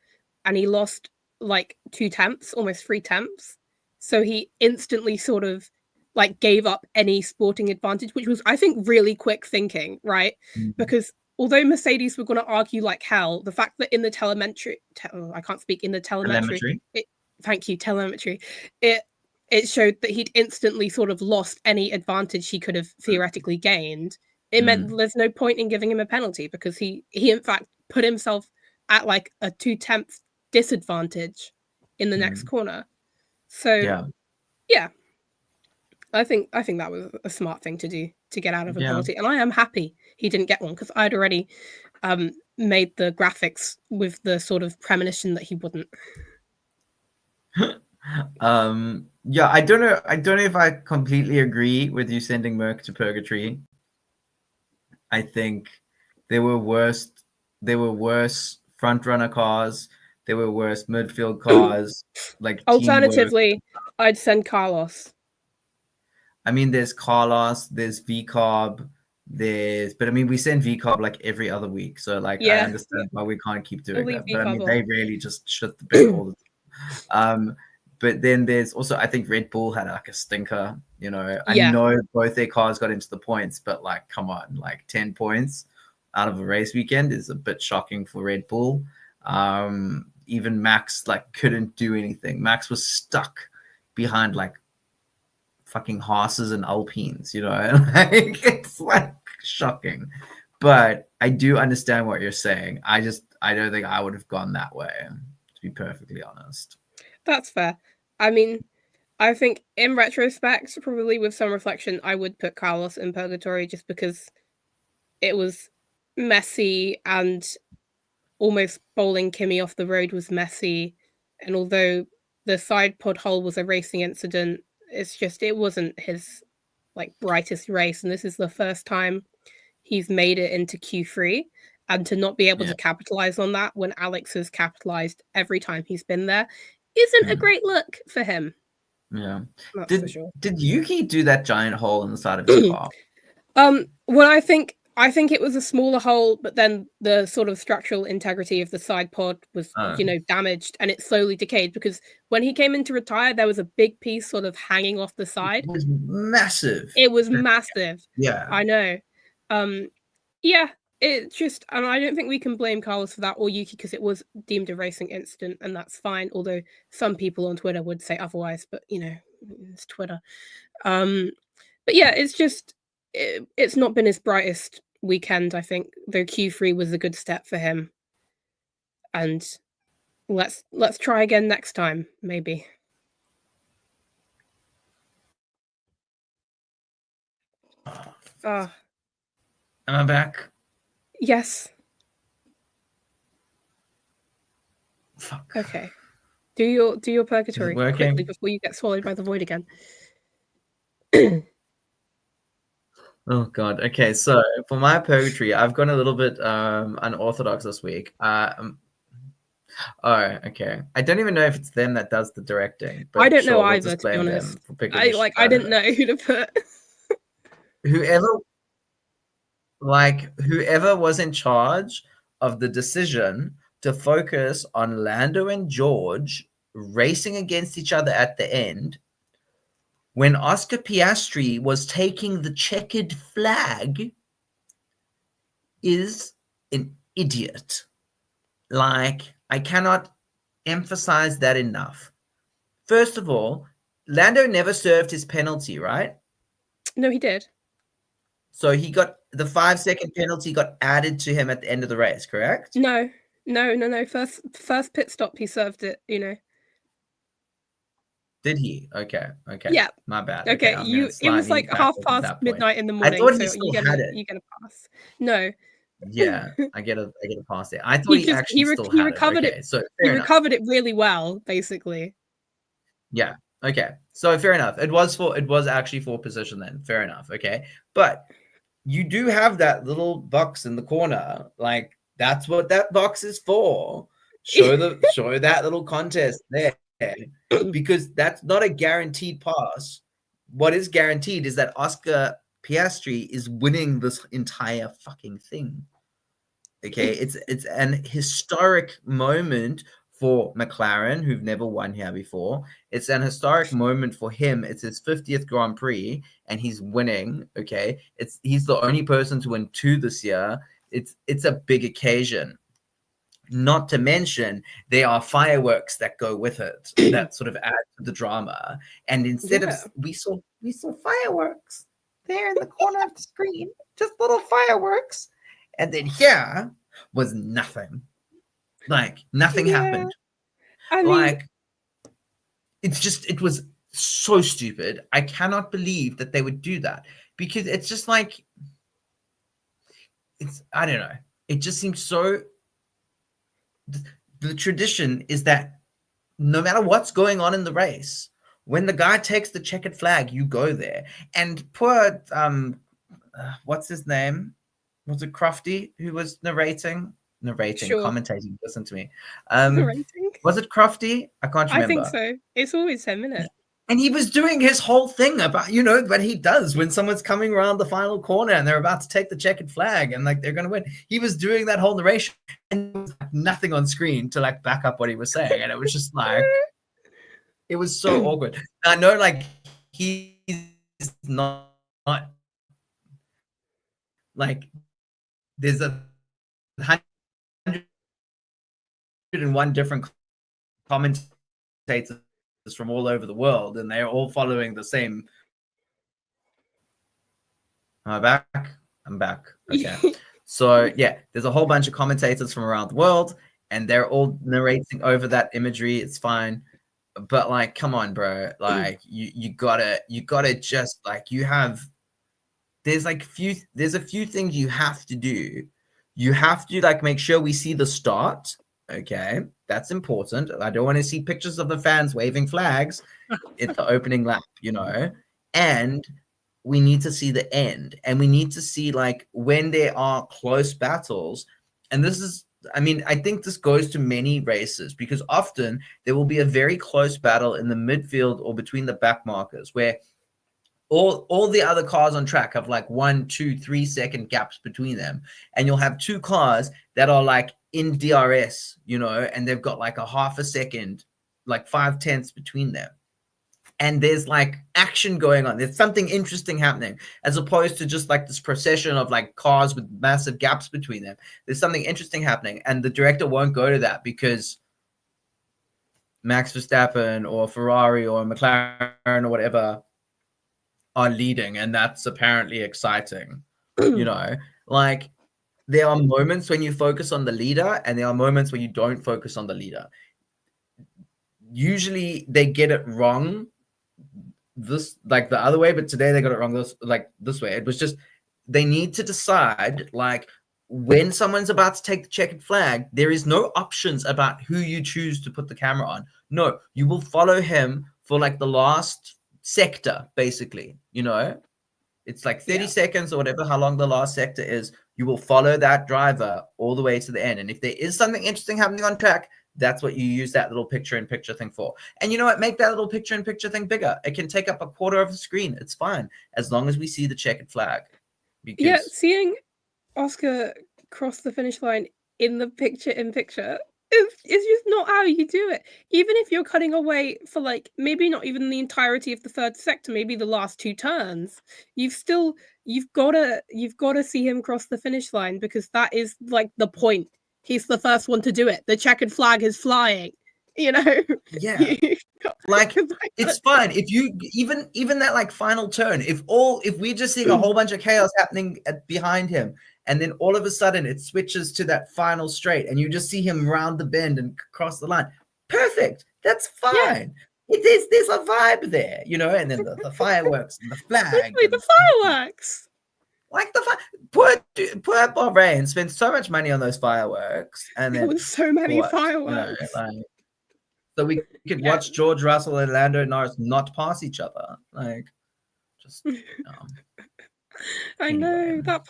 and he lost like 2 tenths, almost 3 tenths. So he instantly sort of like gave up any sporting advantage, which was, I think, really quick thinking, right? Because although Mercedes were going to argue like hell, the fact that in the telemetry, it showed that he'd instantly sort of lost any advantage he could have theoretically gained. It meant there's no point in giving him a penalty, because he in fact put himself at like a 2/10 disadvantage in the next corner. So yeah. I think that was a smart thing to do, to get out of a penalty, and I am happy he didn't get one, because I'd already made the graphics with the sort of premonition that he wouldn't. Yeah, I don't know if I completely agree with you sending Merc to purgatory. I think there were worse front runner cars, there were worse midfield cars. Like alternatively, I'd send Carlos. I mean, there's Carlos, there's VCOB, but I mean, we send VCOB like every other week, so like I understand why we can't keep doing that. But I mean, they really just shit the bed all the time. But then there's also, I think Red Bull had like a stinker. You know, I know both their cars got into the points, but like, come on, like 10 points out of a race weekend is a bit shocking for Red Bull. Even Max like couldn't do anything. Max was stuck behind like fucking Haas's and Alpines, you know, like it's like shocking. But I do understand what you're saying. I don't think I would have gone that way, to be perfectly honest. That's fair. I mean, I think in retrospect, probably with some reflection, I would put Carlos in purgatory, just because it was messy, and almost bowling Kimmy off the road was messy. And although the side pod hole was a racing incident, it wasn't his like brightest race, and this is the first time he's made it into Q3, and to not be able to capitalize on that when Alex has capitalized every time he's been there isn't a great look for him. Yeah. Did Yuki do that giant hole in the side of his car? Well, I think it was a smaller hole, but then the sort of structural integrity of the side pod was, damaged, and it slowly decayed, because when he came in to retire, there was a big piece sort of hanging off the side. It was massive. Yeah. I know. Yeah, it just, and I don't think we can blame Carlos for that, or Yuki, because it was deemed a racing incident, and that's fine, although some people on Twitter would say otherwise, but it's Twitter. But yeah, it's just, it's not been his brightest weekend, I think, though Q3 was a good step for him. And let's try again next time, maybe. Am I back? Yes. Fuck. Okay. Do your purgatory quickly before you get swallowed by the void again. Oh god. Okay, so for my purgatory, I've gone a little bit unorthodox this week. Oh, okay. I don't even know if it's them that does the directing. But I don't know either, to be honest. I didn't know who to put. Whoever was in charge of the decision to focus on Lando and George racing against each other at the end, when Oscar Piastri was taking the checkered flag, is an idiot. Like, I cannot emphasize that enough. First of all, Lando never served his penalty, right? No, he did. So he got the 5-second penalty got added to him at the end of the race, correct? No. First pit stop, he served it, Did he? Okay. Yeah. My bad. Okay, Okay, I'm gonna it was slightly like back off of midnight that point. in the I morning, thought he so still had it. you get a pass. No. Yeah, I get a pass there. I thought he actually still He had it. recovered it. Okay, so He fair enough. recovered it really well, basically. Yeah. Okay. So fair enough. It was actually for position then. Fair enough. Okay. But you do have that little box in the corner. Like that's what that box is for. Show that little contest there. Because that's not a guaranteed pass. What is guaranteed is that Oscar Piastri is winning this entire fucking thing. Okay, it's an historic moment for McLaren, who've never won here before. It's an historic moment for him. It's his 50th Grand Prix, and he's winning. Okay, he's the only person to win 2 this year. It's a big occasion. Not to mention, there are fireworks that go with it that sort of add to the drama. And instead of we saw fireworks there in the corner of the screen, just little fireworks. And then here was nothing. Like nothing happened. I mean, like it was so stupid. I cannot believe that they would do that because it's just like I don't know. It just seems so. The tradition is that no matter what's going on in the race, when the guy takes the checkered flag, you go there. And poor what's his name? Was it Crofty who was narrating, sure. commentating? Listen to me. Narrating? Was it Crofty? I can't remember. I think so. It's always 10 minutes. And he was doing his whole thing about, what he does when someone's coming around the final corner and they're about to take the checkered flag and like they're going to win. He was doing that whole narration and there was like nothing on screen to like back up what he was saying. And it was just like, it was so awkward. I know like he's not like there's 101 different commentators from all over the world and they're all following the same. Am I back? I'm back. Okay. So yeah, there's a whole bunch of commentators from around the world and they're all narrating over that imagery. It's fine. But like, come on, bro. Like you gotta just like there's a few things you have to do. You have to like make sure we see the start. Okay, that's important. I don't want to see pictures of the fans waving flags at the opening lap, and we need to see the end, and we need to see like when there are close battles. And this is, I think this goes to many races because often there will be a very close battle in the midfield or between the back markers where all the other cars on track have like 1, 2, 3 second gaps between them. And you'll have 2 cars that are like in DRS, and they've got like a half a second, like 5/10 between them. And there's like action going on. There's something interesting happening as opposed to just like this procession of like cars with massive gaps between them. There's something interesting happening. And the director won't go to that because Max Verstappen or Ferrari or McLaren or whatever are leading, and that's apparently exciting. Like there are moments when you focus on the leader and there are moments when you don't focus on the leader. Usually they get it wrong this like the other way, but today they got it wrong this way. It was just they need to decide like when someone's about to take the checkered flag, there is no options about who you choose to put the camera on. No, you will follow him for like the last sector, basically. It's like 30 seconds or whatever, how long the last sector is. You will follow that driver all the way to the end. And if there is something interesting happening on track, that's what you use that little picture-in-picture thing for. And you know what? Make that little picture-in-picture thing bigger. It can take up a quarter of the screen. It's fine, as long as we see the checkered flag. Because seeing Oscar cross the finish line in the picture-in-picture is just not how you do it. Even if you're cutting away for like maybe not even the entirety of the third sector, maybe the last 2 turns, you've gotta see him cross the finish line because that is like the point. He's the first one to do it. The checkered flag is flying. you know. Yeah. Like, it's fine if you even that like final turn, if we're just seeing a whole bunch of chaos happening behind him, and then all of a sudden it switches to that final straight and you just see him round the bend and cross the line. Perfect. That's fine. There's a vibe there, you know, and then the fireworks and the flag. Literally, and the fireworks. like the poor Bahrain spent so much money on those fireworks, and There then was so many what, fireworks. you know, like, so we could watch George Russell and Lando Norris not pass each other, like just. I Anyway, know that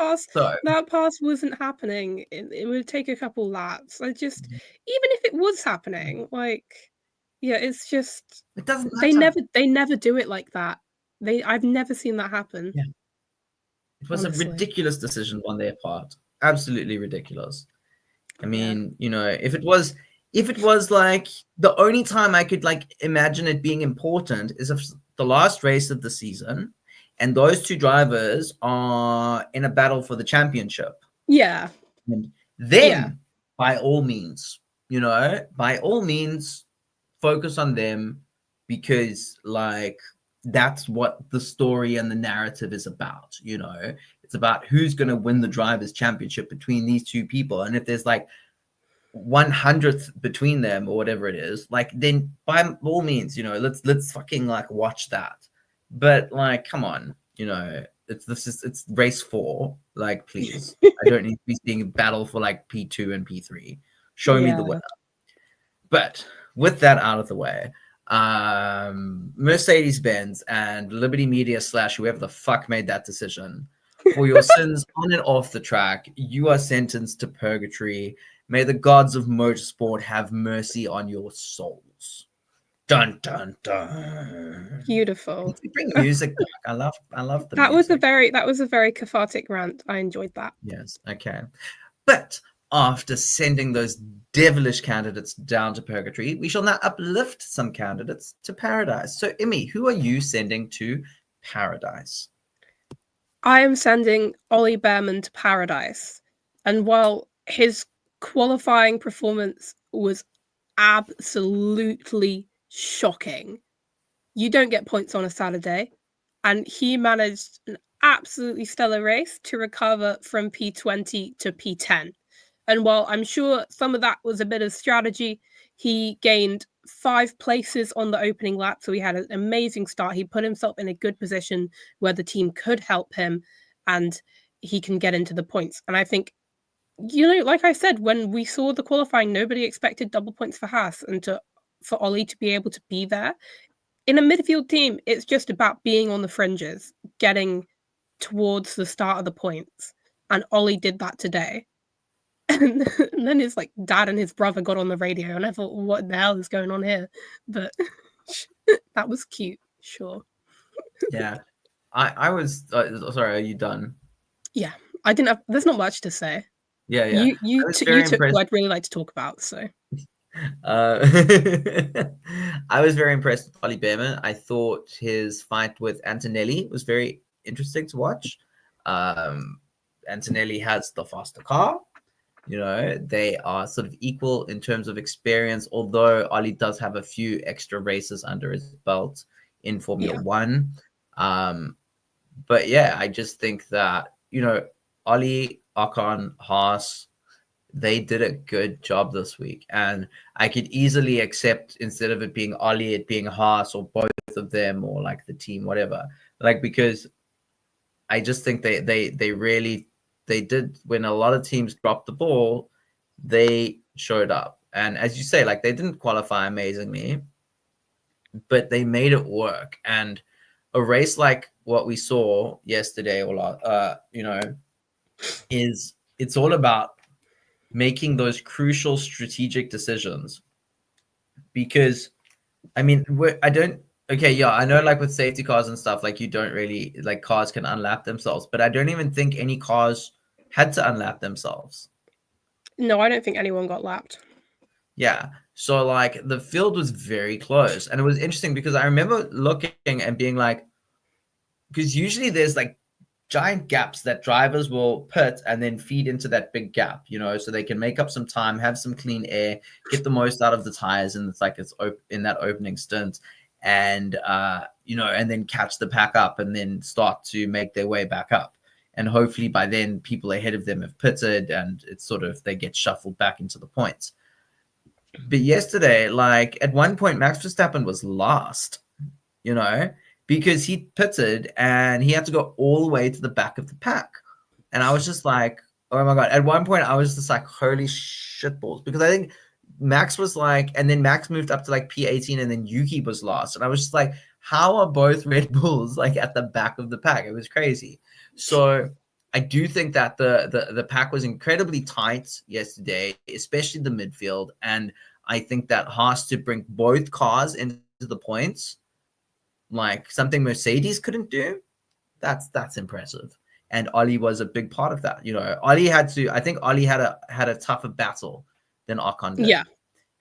pass wasn't happening. It would take a couple laps. Even if it was happening, like, yeah, it's just it doesn't matter. they never do it like that. I've never seen that happen. Yeah. It was honestly a ridiculous decision on their part. Absolutely ridiculous. I mean, you know, if it was like the only time I could like imagine it being important is if the last race of the season and those two drivers are in a battle for the championship. Yeah. And then by all means, you know, by all means focus on them, because like that's what the story and the narrative is about, you know. It's about who's going to win the drivers championship between these two people, and if there's like 100th between them or whatever it is, like then by all means, you know, let's fucking like watch that. But like, come on, you know, it's race 4, like please. I don't need to be seeing a battle for like P2 and P3. Show me the winner. But with that out of the way, Mercedes-Benz and Liberty Media / whoever the fuck made that decision, for your sins on and off the track, you are sentenced to purgatory. May the gods of motorsport have mercy on your souls. Dun dun dun. Beautiful. Bring music back. I love the that music. That was a very cathartic rant. I enjoyed that. Yes. Okay. But after sending those devilish candidates down to purgatory, we shall now uplift some candidates to paradise. So, Immy, who are you sending to paradise? I am sending Ollie Behrman to paradise. And while his qualifying performance was absolutely shocking, you don't get points on a Saturday. And he managed an absolutely stellar race to recover from P20 to P10. And while I'm sure some of that was a bit of strategy, he gained 5 places on the opening lap. So he had an amazing start. He put himself in a good position where the team could help him and he can get into the points. And I think, you know, like I said, when we saw the qualifying, nobody expected double points for Haas, and for Ollie to be able to be there. In a midfield team, it's just about being on the fringes, getting towards the start of the points. And Ollie did that today. And then his like dad and his brother got on the radio, and I thought, what the hell is going on here? But that was cute, sure. Yeah, I was sorry. Are you done? Yeah, I didn't have. There's not much to say. Yeah. You took what I'd really like to talk about. So, I was very impressed with Ollie Behrman. I thought his fight with Antonelli was very interesting to watch. Antonelli has the faster car. You know, they are sort of equal in terms of experience, although Ollie does have a few extra races under his belt in Formula 1. But yeah, I just think that, you know, Ollie, Ocon, Haas, they did a good job this week. And I could easily accept, instead of it being Ollie, it being Haas or both of them or like the team, whatever. Like, because I just think they really did, when a lot of teams dropped the ball, they showed up. And as you say, like, they didn't qualify amazingly, but they made it work. And a race like what we saw yesterday, or you know, it's all about making those crucial strategic decisions. Because, I mean, I know, like with safety cars and stuff, like you don't really, like, cars can unlap themselves, but I don't even think any cars had to unlap themselves. No, I don't think anyone got lapped. Yeah. So like the field was very close, and it was interesting because I remember looking and being like, because usually there's like giant gaps that drivers will pit and then feed into that big gap, so they can make up some time, have some clean air, get the most out of the tires, and it's in that opening stint, and and then catch the pack up and then start to make their way back up. And hopefully by then people ahead of them have pitted and it's sort of they get shuffled back into the points. But yesterday, like at one point, Max Verstappen was last, because he pitted and he had to go all the way to the back of the pack. And I was just like, oh my God. At one point, I was just like, holy shitballs. Because I think Max was like, and then Max moved up to like P18 and then Yuki was last. And I was just like, how are both Red Bulls like at the back of the pack? It was crazy. So I do think that the pack was incredibly tight yesterday, especially the midfield. And I think that Haas to bring both cars into the points, like something Mercedes couldn't do, that's impressive. And Ollie was a big part of that. I think Ollie had a tougher battle than Ocon did. Yeah.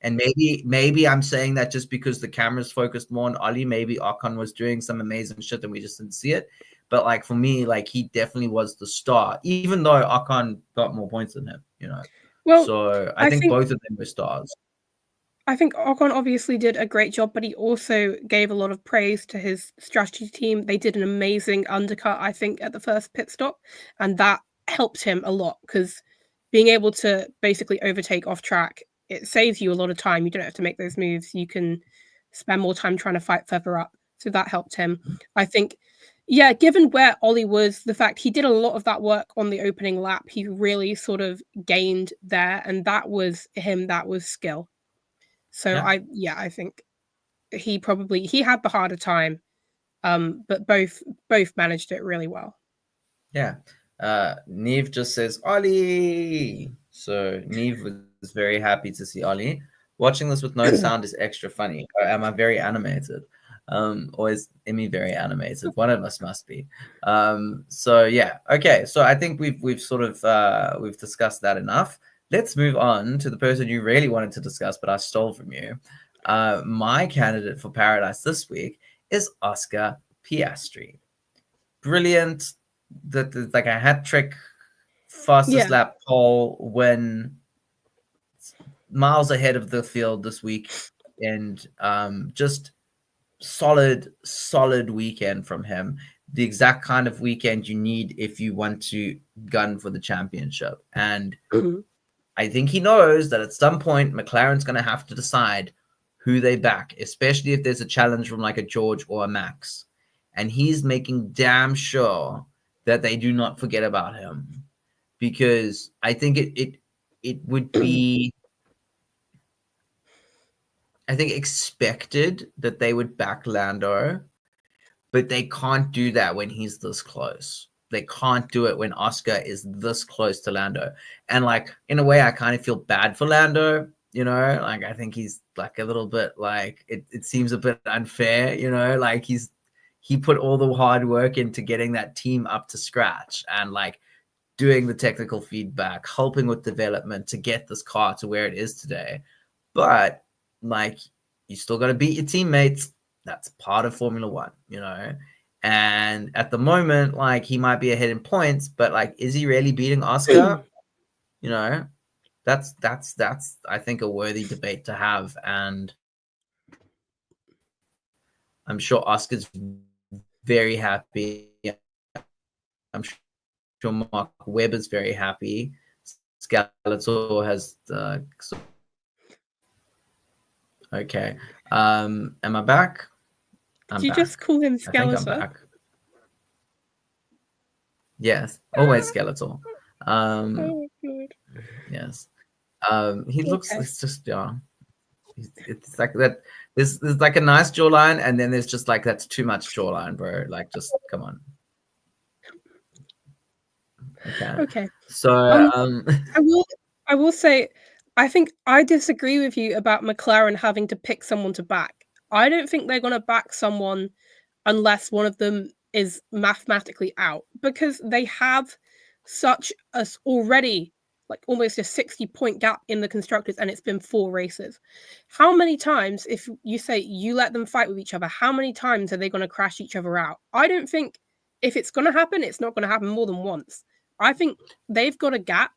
And maybe I'm saying that just because the cameras focused more on Ollie, maybe Ocon was doing some amazing shit and we just didn't see it. But like for me, like he definitely was the star, even though Ocon got more points than him, Well, so I think both of them were stars. I think Ocon obviously did a great job, but he also gave a lot of praise to his strategy team. They did an amazing undercut, I think, at the first pit stop, and that helped him a lot because being able to basically overtake off track, it saves you a lot of time. You don't have to make those moves. You can spend more time trying to fight further up. So that helped him. I think, yeah, given where Ollie was, the fact he did a lot of that work on the opening lap, he really sort of gained there, and that was him, that was skill. So Yeah. I think he had the harder time, but both managed it really well. Yeah. Neve just says Ollie. So Neve was very happy to see Ollie. Watching this with no sound is extra funny. Am I very animated? Or is Immy very animated? One of us must be. So yeah. Okay. So I think we've sort of we've discussed that enough. Let's move on to the person you really wanted to discuss, but I stole from you. My candidate for Paradise this week is Oscar Piastri. Brilliant. That's like a hat trick, fastest lap pole win, miles ahead of the field this week, and just solid weekend from him. The exact kind of weekend you need if you want to gun for the championship. And I think he knows that at some point McLaren's going to have to decide who they back, especially if there's a challenge from like a George or a Max. And he's making damn sure that they do not forget about him, because I think it would be, I think, expected that they would back Lando, but they can't do that when he's this close. They can't do it when Oscar is this close to Lando. And like, in a way, I kind of feel bad for Lando, like I think he's like a little bit like, it seems a bit unfair, like he put all the hard work into getting that team up to scratch and like doing the technical feedback, helping with development to get this car to where it is today. But like, you still got to beat your teammates. That's part of Formula One, And at the moment, like, he might be ahead in points, but like, is he really beating Oscar? That's I think a worthy debate to have. And I'm sure Oscar's very happy. I'm sure Mark Webber is very happy. Skeletor has okay. Am I back? Did you just call him Skeletor? I think I'm back. Yes, always Skeletor. Oh my God. Yes. He looks, it's just, it's like that. There's like a nice jawline, and then there's just like, that's too much jawline, bro. Like, just come on. Okay. So I will say, I think I disagree with you about McLaren having to pick someone to back. I don't think they're going to back someone unless one of them is mathematically out, because they have such a already like almost a 60-point gap in the constructors, and it's been 4 races. How many times, if you say you let them fight with each other, how many times are they going to crash each other out? I don't think if it's going to happen, it's not going to happen more than once. I think they've got a gap.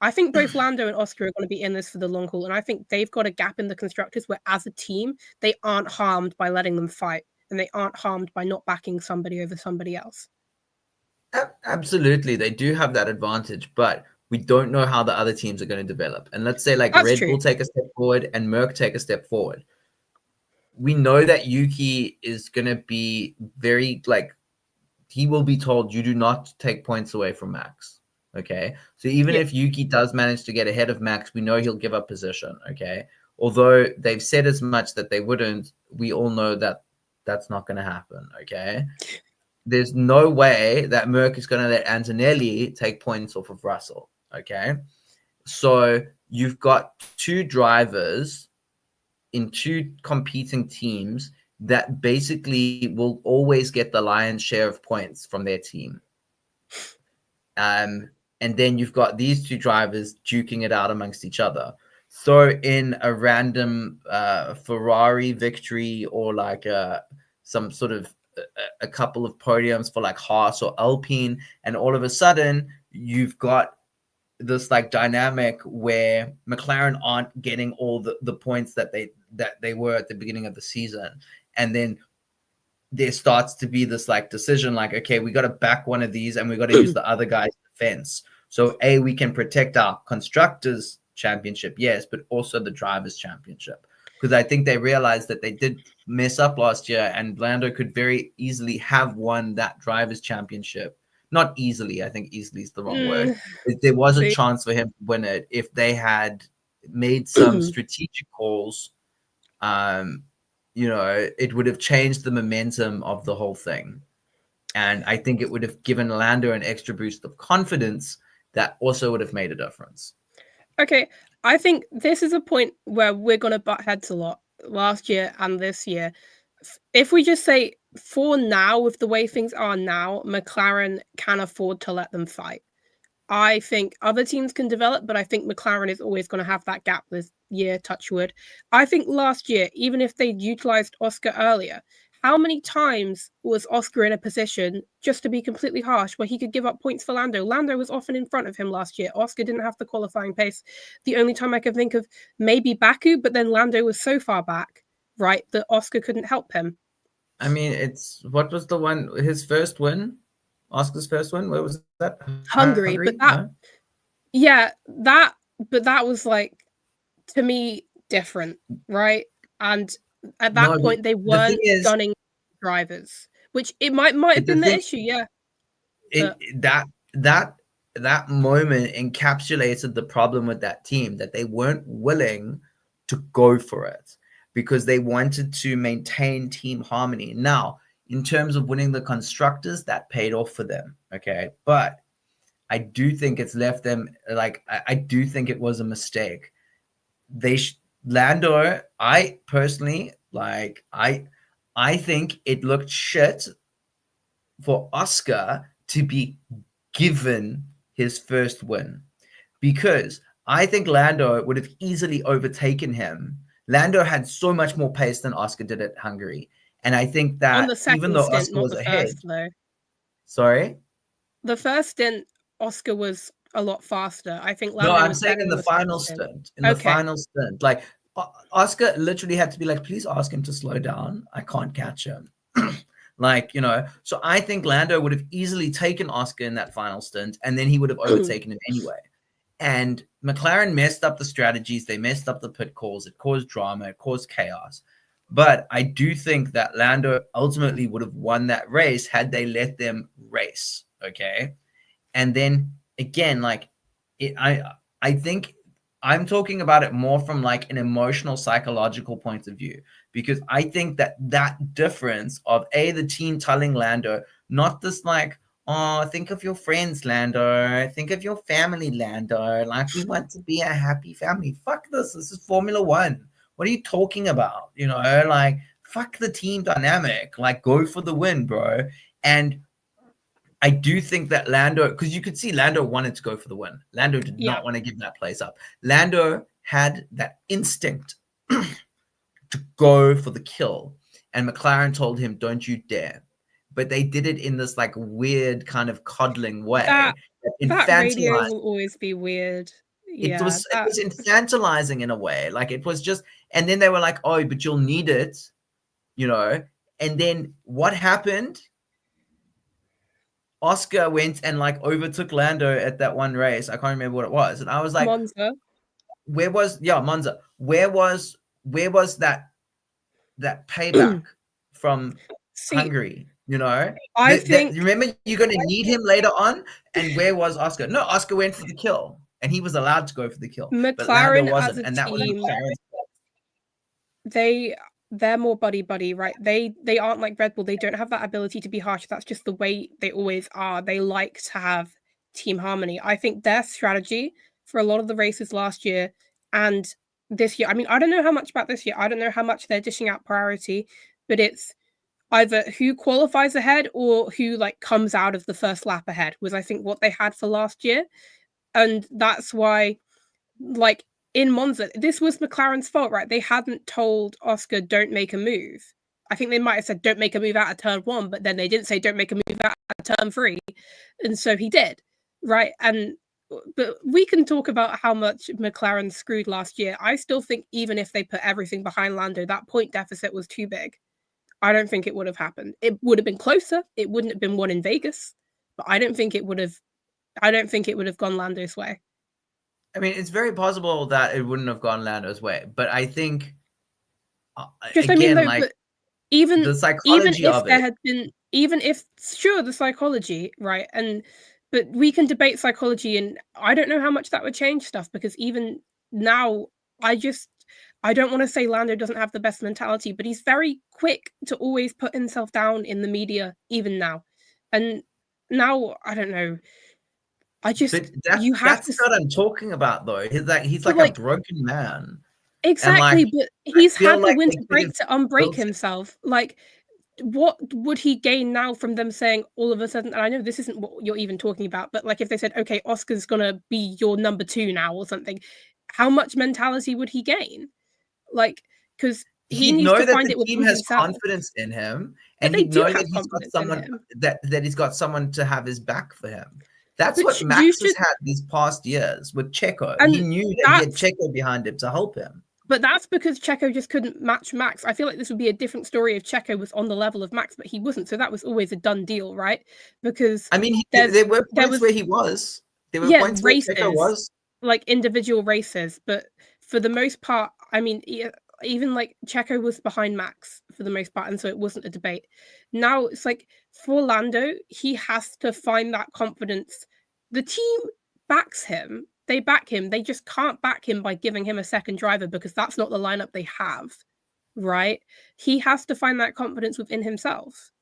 I think both Lando and Oscar are going to be in this for the long haul, and I think they've got a gap in the constructors where, as a team, they aren't harmed by letting them fight, and they aren't harmed by not backing somebody over somebody else. Absolutely, they do have that advantage, but we don't know how the other teams are going to develop. And let's say like That's Red true. Bull take a step forward and Merc take a step forward. We know that Yuki is going to be very like, he will be told, you do not take points away from Max. Okay. So even if Yuki does manage to get ahead of Max, we know he'll give up position. Okay. Although they've said as much that they wouldn't, we all know that that's not going to happen. Okay. There's no way that Merck is going to let Antonelli take points off of Russell. Okay. So you've got two drivers in two competing teams that basically will always get the lion's share of points from their team. And then you've got these two drivers duking it out amongst each other. Throw in a random Ferrari victory or like some sort of a couple of podiums for like Haas or Alpine, and all of a sudden you've got this like dynamic where McLaren aren't getting all the points that they were at the beginning of the season. And then there starts to be this like decision like, okay, we got to back one of these and we got to use the other guy's defense. So we can protect our constructors championship, yes, but also the drivers championship. Because I think they realized that they did mess up last year and Lando could very easily have won that drivers championship. Not easily. I think easily is the wrong word. There was a chance for him to win it if they had made some strategic calls. It would have changed the momentum of the whole thing. And I think it would have given Lando an extra boost of confidence that also would have made a difference. Okay, I think this is a point where we're going to butt heads a lot last year and this year. If we just say, for now, with the way things are now, McLaren can afford to let them fight. I think other teams can develop, but I think McLaren is always going to have that gap this year, touch wood. I think last year, even if they'd utilized Oscar earlier, how many times was Oscar in a position, just to be completely harsh, where he could give up points for Lando? Lando was often in front of him last year. Oscar didn't have the qualifying pace. The only time I can think of maybe Baku, but then Lando was so far back, right, that Oscar couldn't help him. I mean, what was the one, his first win? Oscar's first win? Where was that? Hungary? But that, no? Yeah, that was like, to me, different, right? And at that point, they weren't gunning drivers, which it might have been the issue, yeah. That moment encapsulated the problem with that team, that they weren't willing to go for it because they wanted to maintain team harmony. Now, in terms of winning the constructors, that paid off for them, okay? But I do think it's left them, like, I do think it was a mistake. Lando, I personally, like, I think it looked shit for Oscar to be given his first win, because I think Lando would have easily overtaken him. Lando had so much more pace than Oscar did at Hungary. And I think that even though Oscar was ahead. Sorry? The first stint, Oscar was a lot faster. I think Lando I'm saying in the final stint. In the final stint. Like, Oscar literally had to be like, please ask him to slow down. I can't catch him. So I think Lando would have easily taken Oscar in that final stint, and then he would have overtaken him anyway. And McLaren messed up the strategies. They messed up the pit calls. It caused drama. It caused chaos. But I do think that Lando ultimately would have won that race had they let them race, okay? And then, again, like, I think I'm talking about it more from, like, an emotional, psychological point of view, because I think that difference of, the team telling Lando, not this, like, oh, think of your friends, Lando. Think of your family, Lando. Like, we want to be a happy family. Fuck this. This is Formula One. What are you talking about? Like, fuck the team dynamic. Like, go for the win, bro. And I do think that Lando, because you could see Lando wanted to go for the win. Lando did not want to give that place up. Lando had that instinct to go for the kill. And McLaren told him, don't you dare. but they did it in this like weird kind of coddling That way that radio infantilized. will always be weird. It Yeah, was it was infantilizing in a way. Like it was just, and then they were like, "Oh, but you'll need it," you know. And then what happened? Oscar went and like overtook Lando at that one race. I can't remember what it was, and I was like, Monza. "Where was Monza? Where was that payback from See, Hungary?" You know, I that think you remember you're going to need him later on. And where was Oscar? No, Oscar went for the kill, and he was allowed to go for the kill, but Lando McLaren as wasn't, a and that was team, McLaren's. they're more buddy, right? They aren't like Red Bull. They don't have that ability to be harsh. That's just the way they always are. They like to have team harmony. I think their strategy for a lot of the races last year and this year, I mean, I don't know how much about this year. I don't know how much they're dishing out priority, but it's either who qualifies ahead or who like comes out of the first lap ahead was I think what they had for last year. And that's why like in Monza, this was McLaren's fault, right? They hadn't told Oscar don't make a move. I think they might have said don't make a move out of turn 1, but then they didn't say don't make a move out of turn 3. And so he did, right? And but we can talk about how much McLaren screwed last year. I still think even if they put everything behind Lando, that point deficit was too big. I don't think it would have happened. It would have been closer. It wouldn't have been won in Vegas, but I don't think it would have gone Lando's way. I mean, it's very possible that it wouldn't have gone Lando's way, but I think Just I mean again, though, like but even the psychology if of there it. had been even if sure the psychology, right? And but we can debate psychology and I don't know how much that would change stuff because even now I don't want to say Lando doesn't have the best mentality, but he's very quick to always put himself down in the media even now. And now I don't know. But You have that's to what I'm talking about, though. He's but like a like broken man, and like exactly, but I he's feel had the like they winter could break have to unbreak built it. himself. Like what would he gain now from them saying all of a sudden, and I know this isn't what you're even talking about, but like if they said, okay, Oscar's gonna be your number 2 now or something, how much mentality would he gain? Like, because he He'd needs to know that find the it team within has himself. confidence in him, But and they he'd do know that have he's got confidence in someone him. that he's got someone to have his back for him. That's But what you Max has should, had these past years with Checo. He and knew that he had that's Checo behind him to help him. but that's because Checo just couldn't match Max. I feel like this would be a different story if Checo was on the level of Max, but he wasn't. So that was always a done deal, right? Because I mean, there's there were there points where was he was. There were yeah points where Checo races, was. like individual races, but for the most part, I mean, even like Checo was behind Max for the most part, and so it wasn't a debate. Now it's like for Lando, he has to find that confidence. The team backs him. They back him. They just can't back him by giving him a second driver because that's not the lineup they have, right? He has to find that confidence within himself.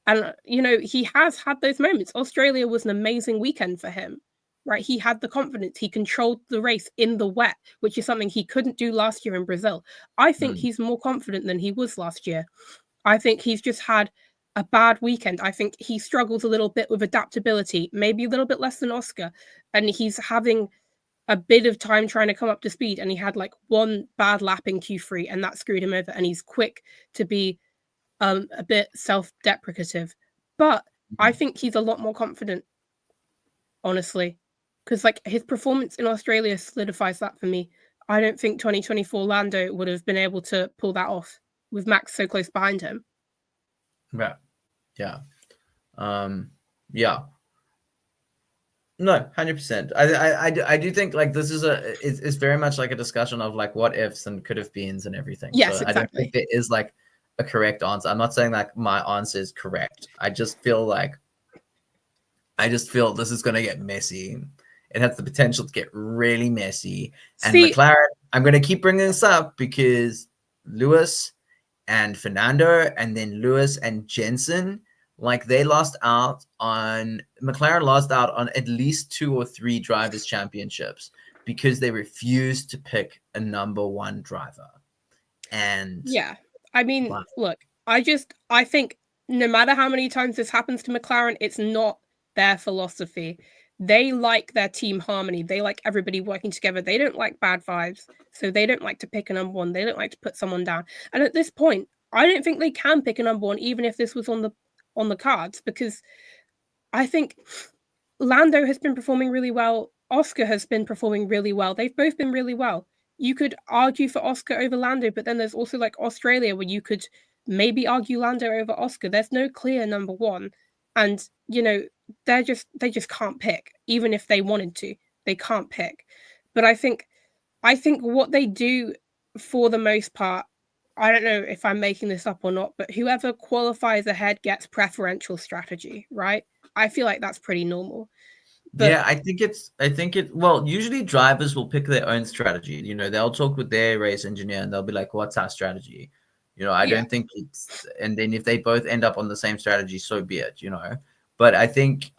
And, he has had those moments. Australia was an amazing weekend for him, right? He had the confidence. He controlled the race in the wet, which is something he couldn't do last year in Brazil. I think Hmm. he's more confident than he was last year. I think he's just had a bad weekend. I think he struggles a little bit with adaptability, maybe a little bit less than Oscar. And he's having a bit of time trying to come up to speed. And he had like one bad lap in Q3, and that screwed him over. And he's quick to be a bit self-deprecative, but I think he's a lot more confident, honestly, because like his performance in Australia solidifies that for me. I don't think 2024 Lando would have been able to pull that off with Max so close behind him. Yeah, yeah, yeah. No, 100%. I do think like this is it's very much like a discussion of like what ifs and could have beens and everything. Yes, So I don't think exactly. there is like a correct answer. I'm not saying like my answer is correct. I just feel this is gonna get messy. It has the potential to get really messy. And See, McLaren, I'm gonna keep bringing this up because Lewis and Fernando, and then Lewis and Jensen, like McLaren lost out on at least 2 or 3 drivers' championships because they refused to pick a number 1 driver. And yeah, I mean, wow. look, I think no matter how many times this happens to McLaren, it's not their philosophy. They like their team harmony. They like everybody working together. They don't like bad vibes. So they don't like to pick a number 1. They don't like to put someone down. And at this point, I don't think they can pick a number 1, even if this was on on the cards, because I think Lando has been performing really well. Oscar has been performing really well. They've both been really well. You could argue for Oscar over Lando, but then there's also like Australia where you could maybe argue Lando over Oscar. There's no clear number one. And, you know, they just can't pick. Even if they wanted to, they can't pick. But I think what they do for the most part, I don't know if I'm making this up or not, but whoever qualifies ahead gets preferential strategy, right? I feel like that's pretty normal. But Yeah, well, usually drivers will pick their own strategy. You know, they'll talk with their race engineer and they'll be like, what's our strategy? You know, I yeah, don't think it's, and then if they both end up on the same strategy, so be it, you know. But I think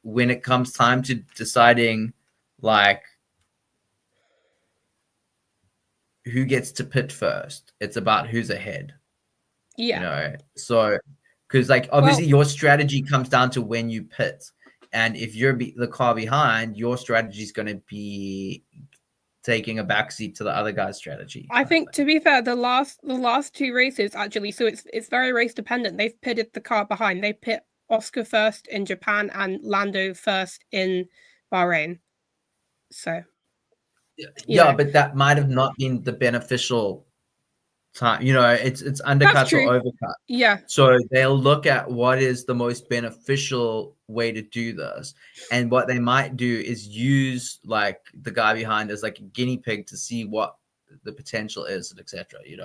when it comes time to deciding like who gets to pit first, it's about who's ahead. You yeah. know, so because like Well, obviously your strategy comes down to when you pit, and if you're the car behind, your strategy is going to be taking a backseat to the other guy's strategy. I think to be fair, the last two races actually, so it's very race dependent. They've pitted the car behind. They pit Oscar first in Japan and Lando first in Bahrain. So Yeah, but that might have not been the beneficial time. You know, it's that's undercuts or true. overcut. Yeah, So they'll look at what is the most beneficial way to do this. And what they might do is use like the guy behind as like a guinea pig to see what the potential is, etc. You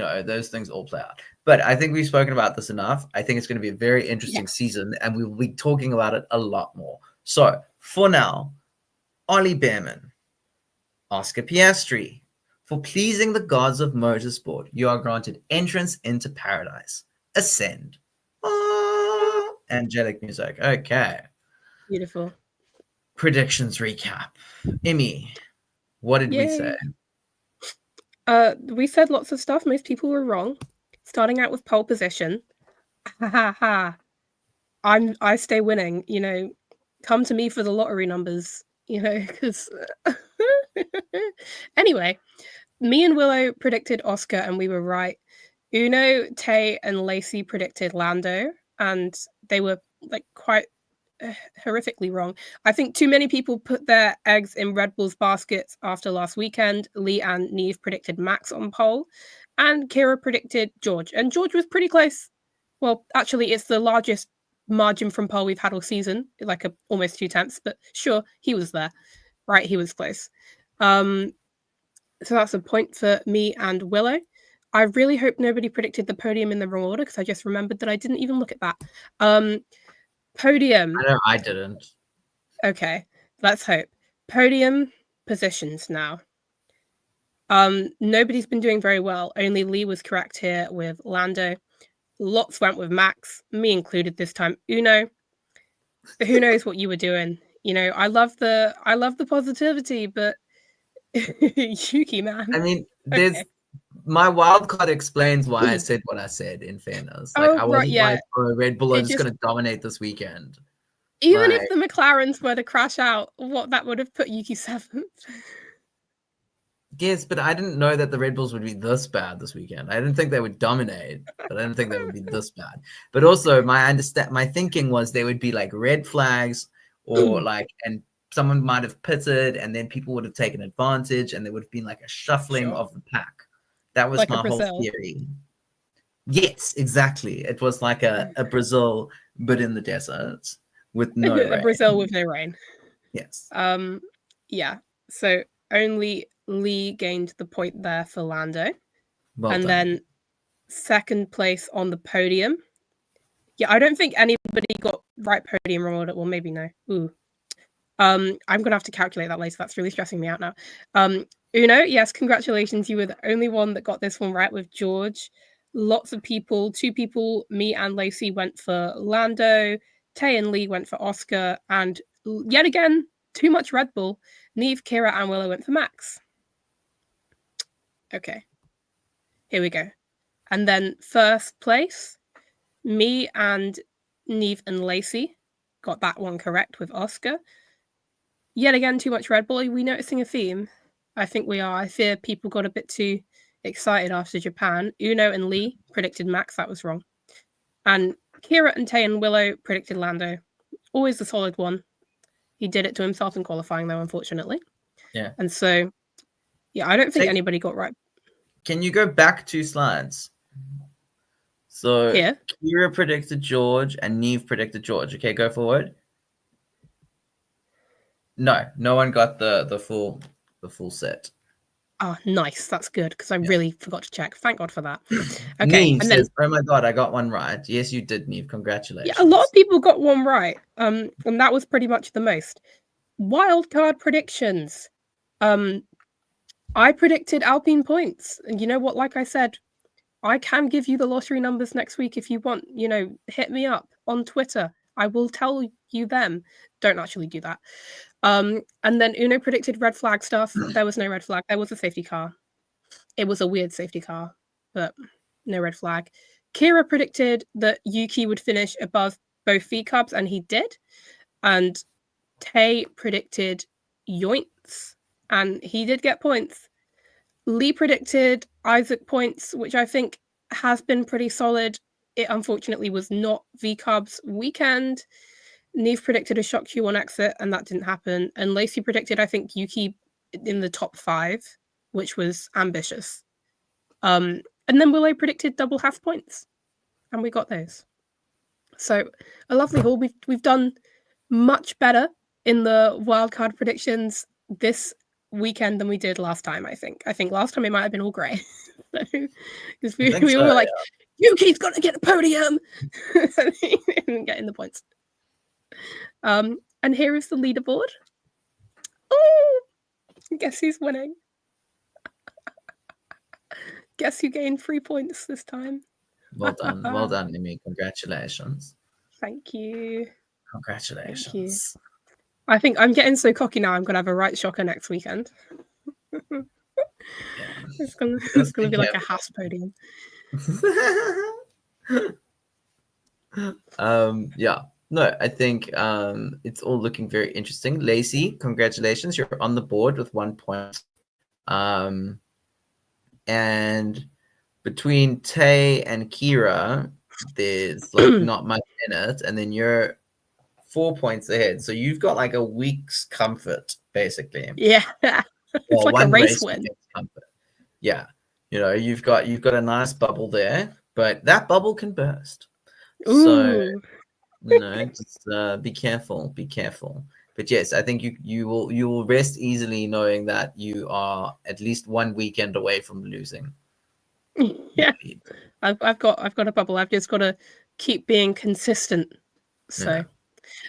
know, those things all play out. But I think we've spoken about this enough. I think it's going to be a very interesting yes. season, and we will be talking about it a lot more. So for now, Ollie Behrman, Oscar Piastri. For pleasing the gods of motorsport, you are granted entrance into paradise. Ascend. Ah, angelic music. Okay. Beautiful. Predictions recap. Immy, what did we say? Yay. We said lots of stuff. Most people were wrong. Starting out with pole position. Ha ha ha. I stay winning, you know. Come to me for the lottery numbers, you know, because anyway, me and Willow predicted Oscar and we were right. Uno, Tay, and Lacey predicted Lando, and they were like quite horrifically wrong. I think too many people put their eggs in Red Bull's baskets after last weekend. Lee and Neve predicted Max on pole, and Kira predicted George, and George was pretty close. Well, actually, it's the largest margin from pole we've had all season, like almost 2/10, but sure, he was there. Right, he was close. So that's a point for me and Willow. I really hope nobody predicted the podium in the wrong order because I just remembered that I didn't even look at that. Podium. I know I didn't. Okay, let's hope. Podium positions now. Nobody's been doing very well. Only Lee was correct here with Lando. Lots went with Max, me included this time. Uno, who knows what you were doing? You know, I love the positivity, but Yuki, man. I mean, Okay. my wild card explains why I said what I said, in fairness. Like, Oh, I right, wasn't yeah. like, oh, Red Bull are It just just going to dominate this weekend. even Like, if the McLarens were to crash out, what that would have put Yuki 7th. yes, but I didn't know that the Red Bulls would be this bad this weekend. I didn't think they would dominate, but I didn't think they would be this bad. But also, my thinking was they would be like red flags, or like, and someone might have pitted, and then people would have taken advantage, and there would have been like a shuffling Sure. of the pack. That was Like a my whole Brazil. theory. Yes, exactly. It was like a Brazil, but in the desert with no A rain. Brazil with no rain. Yes. Yeah. So only Lee gained the point there for Lando. Well And done. then second place on the podium. Yeah, I don't think anybody got right podium order. Well, maybe no. Ooh. I'm gonna have to calculate that later. That's really stressing me out now. Uno, yes, congratulations. You were the only one that got this one right with George. Lots of people, two people, me and Lacey went for Lando. Tay and Lee went for Oscar, and yet again, too much Red Bull. Neve, Kira, and Willow went for Max. Okay, here we go. And then first place, me and Neve and Lacey got that one correct with Oscar. Yet again, too much Red Bull. Are we noticing a theme? I think we are. I fear people got a bit too excited after Japan. Uno and Lee predicted Max. That was wrong. And Kira and Tay and Willow predicted Lando. Always the solid one. He did it to himself in qualifying, though, unfortunately. Yeah. And so, yeah, I don't think anybody got right. Can you go back 2 slides? So Here. Kira predicted George and Neve predicted George. Okay, go forward. No one got the full set. Oh, nice. That's good, because I really forgot to check. Thank God for that. Okay. Neve and says, "Oh my God, I got one right." Yes, you did, Neve. Congratulations. Yeah, a lot of people got one right. And that was pretty much the most. Wildcard predictions. I predicted Alpine points. And you know what? Like I said, I can give you the lottery numbers next week if you want. Hit me up on Twitter. I will tell you them. Don't actually do that. And then Uno predicted red flag stuff. There was no red flag. There was a safety car. It was a weird safety car, but no red flag. Kira predicted that Yuki would finish above both V Cubs, and he did. And Tay predicted Yoints, and he did get points. Lee predicted Isaac points, which I think has been pretty solid. It unfortunately was not V Cubs weekend. Neve predicted a shock Q1 exit, and that didn't happen. And Lacey predicted, I think, Yuki in the top 5, which was ambitious. And then Willow predicted double half points, and we got those. So a lovely haul. We've done much better in the wildcard predictions this weekend than we did last time. I think last time it might have been all grey, because we all were like, Yuki's got to get a podium, and he didn't get in the points. And here is the leaderboard. Oh, guess who's winning? Guess who gained 3 points this time? Well done, Immy. Congratulations. Thank you. Congratulations. Thank you. I think I'm getting so cocky now. I'm gonna have a right shocker next weekend. It's gonna be like a Haas podium. Yeah. No, I think it's all looking very interesting. Lacey, congratulations. You're on the board with 1 point. And between Tay and Kira, there's like not much in it. And then you're 4 points ahead. So you've got like a week's comfort, basically. Yeah. It's like a race win. Comfort. Yeah. You've got a nice bubble there, but that bubble can burst. Ooh. So just be careful. But yes, I think you will rest easily knowing that you are at least 1 weekend away from losing. Yeah, I've got a bubble. I've just got to keep being consistent. So, yeah.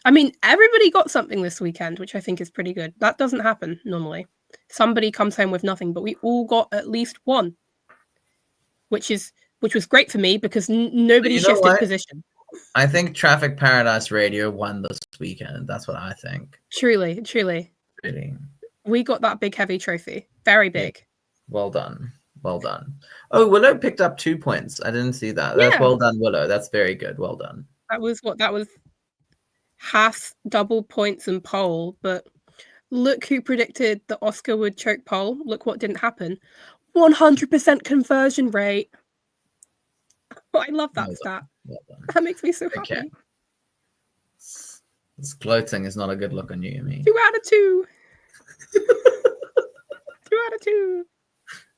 I mean, everybody got something this weekend, which I think is pretty good. That doesn't happen normally. Somebody comes home with nothing, but we all got at least one, which was great for me because nobody shifted position. I think Traffic Paradise Radio won this weekend. That's what I think. Truly. Really. We got that big, heavy trophy. Very big. Yeah. Well done. Oh, Willow picked up 2 points. I didn't see that. That's well done, Willow. That's very good. Well done. That was half double points and pole, but look who predicted that Oscar would choke pole. Look what didn't happen. 100% conversion rate. Oh, I love that stat. That makes me so happy. Okay. This gloating is not a good look on you, Immy. 2 out of 2. 2 out of 2.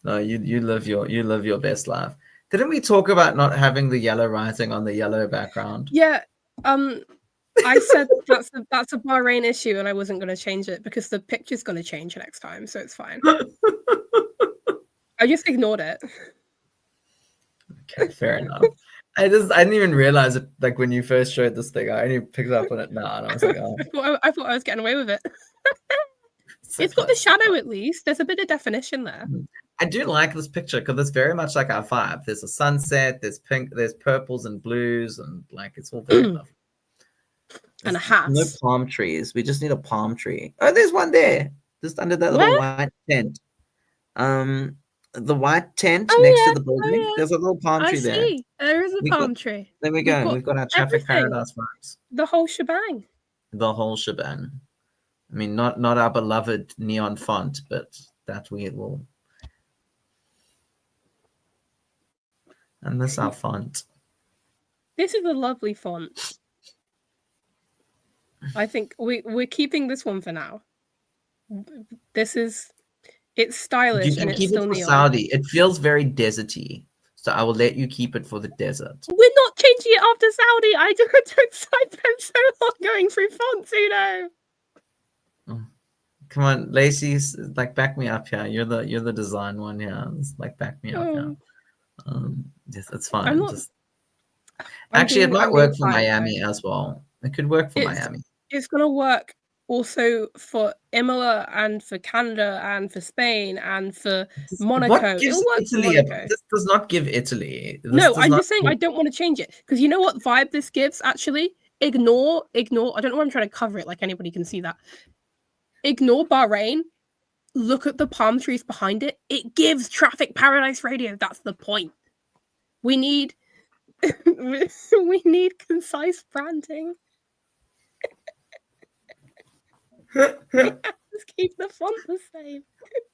No, you live your best life. Didn't we talk about not having the yellow writing on the yellow background? Yeah. I said that's a Bahrain issue, and I wasn't going to change it because the picture's going to change next time, so it's fine. I just ignored it. Okay, fair enough. I didn't even realize it. Like when you first showed this thing, I only picked up on it now, and I was like, oh. I thought I was getting away with it. It's got the shadow at least. There's a bit of definition there. I do like this picture because it's very much like our vibe. There's a sunset, there's pink, there's purples and blues, and like it's all very lovely. And a hat. No palm trees. We just need a palm tree. Oh, there's one there, just under that little white tent. The white tent next to the building. Yeah. There's a little palm tree there. There is a palm tree. There we go. We've got our Traffic Paradise vibes. The whole shebang. I mean, not our beloved neon font, but that we will. I miss our font. This is a lovely font. I think we're keeping this one for now. It's stylish You can and it's keep it still for neon. Saudi. It feels very deserty, so I will let you keep it for the desert. We're not changing it after Saudi. I spent so long going through fonts, Uno. Come on, Lacey, like back me up here. You're the design one here. Like back me up here. Yes, it's fine. I'm not. Just actually, it might I'm being work for quiet, Miami guys. as well. It could work for Miami. It's gonna work also for Imola and for Canada and for Spain and for Monaco. What gives It'll work Italy? for Monaco. This does not give Italy. No, I'm just saying I don't want to change it because you know what vibe this gives. Actually, ignore. I don't know why I'm trying to cover it like anybody can see that. Ignore Bahrain. Look at the palm trees behind it. It gives Traffic Paradise Radio. That's the point. We need we need concise branding. Just keep the font the same.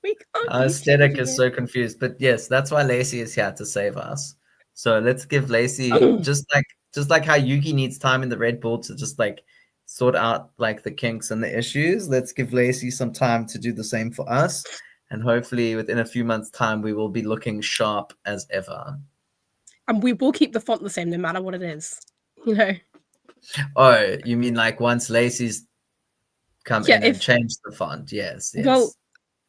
We can't. Our aesthetic is so confused, but yes, that's why Lacey is here to save us. So let's give Lacey just like how Yuki needs time in the Red Bull to just like sort out like the kinks and the issues. Let's give Lacey some time to do the same for us, and hopefully within a few months' time, we will be looking sharp as ever. And we will keep the font the same no matter what it is. You know. Oh, you mean like once Lacey's come in and change the font? Yes. Well,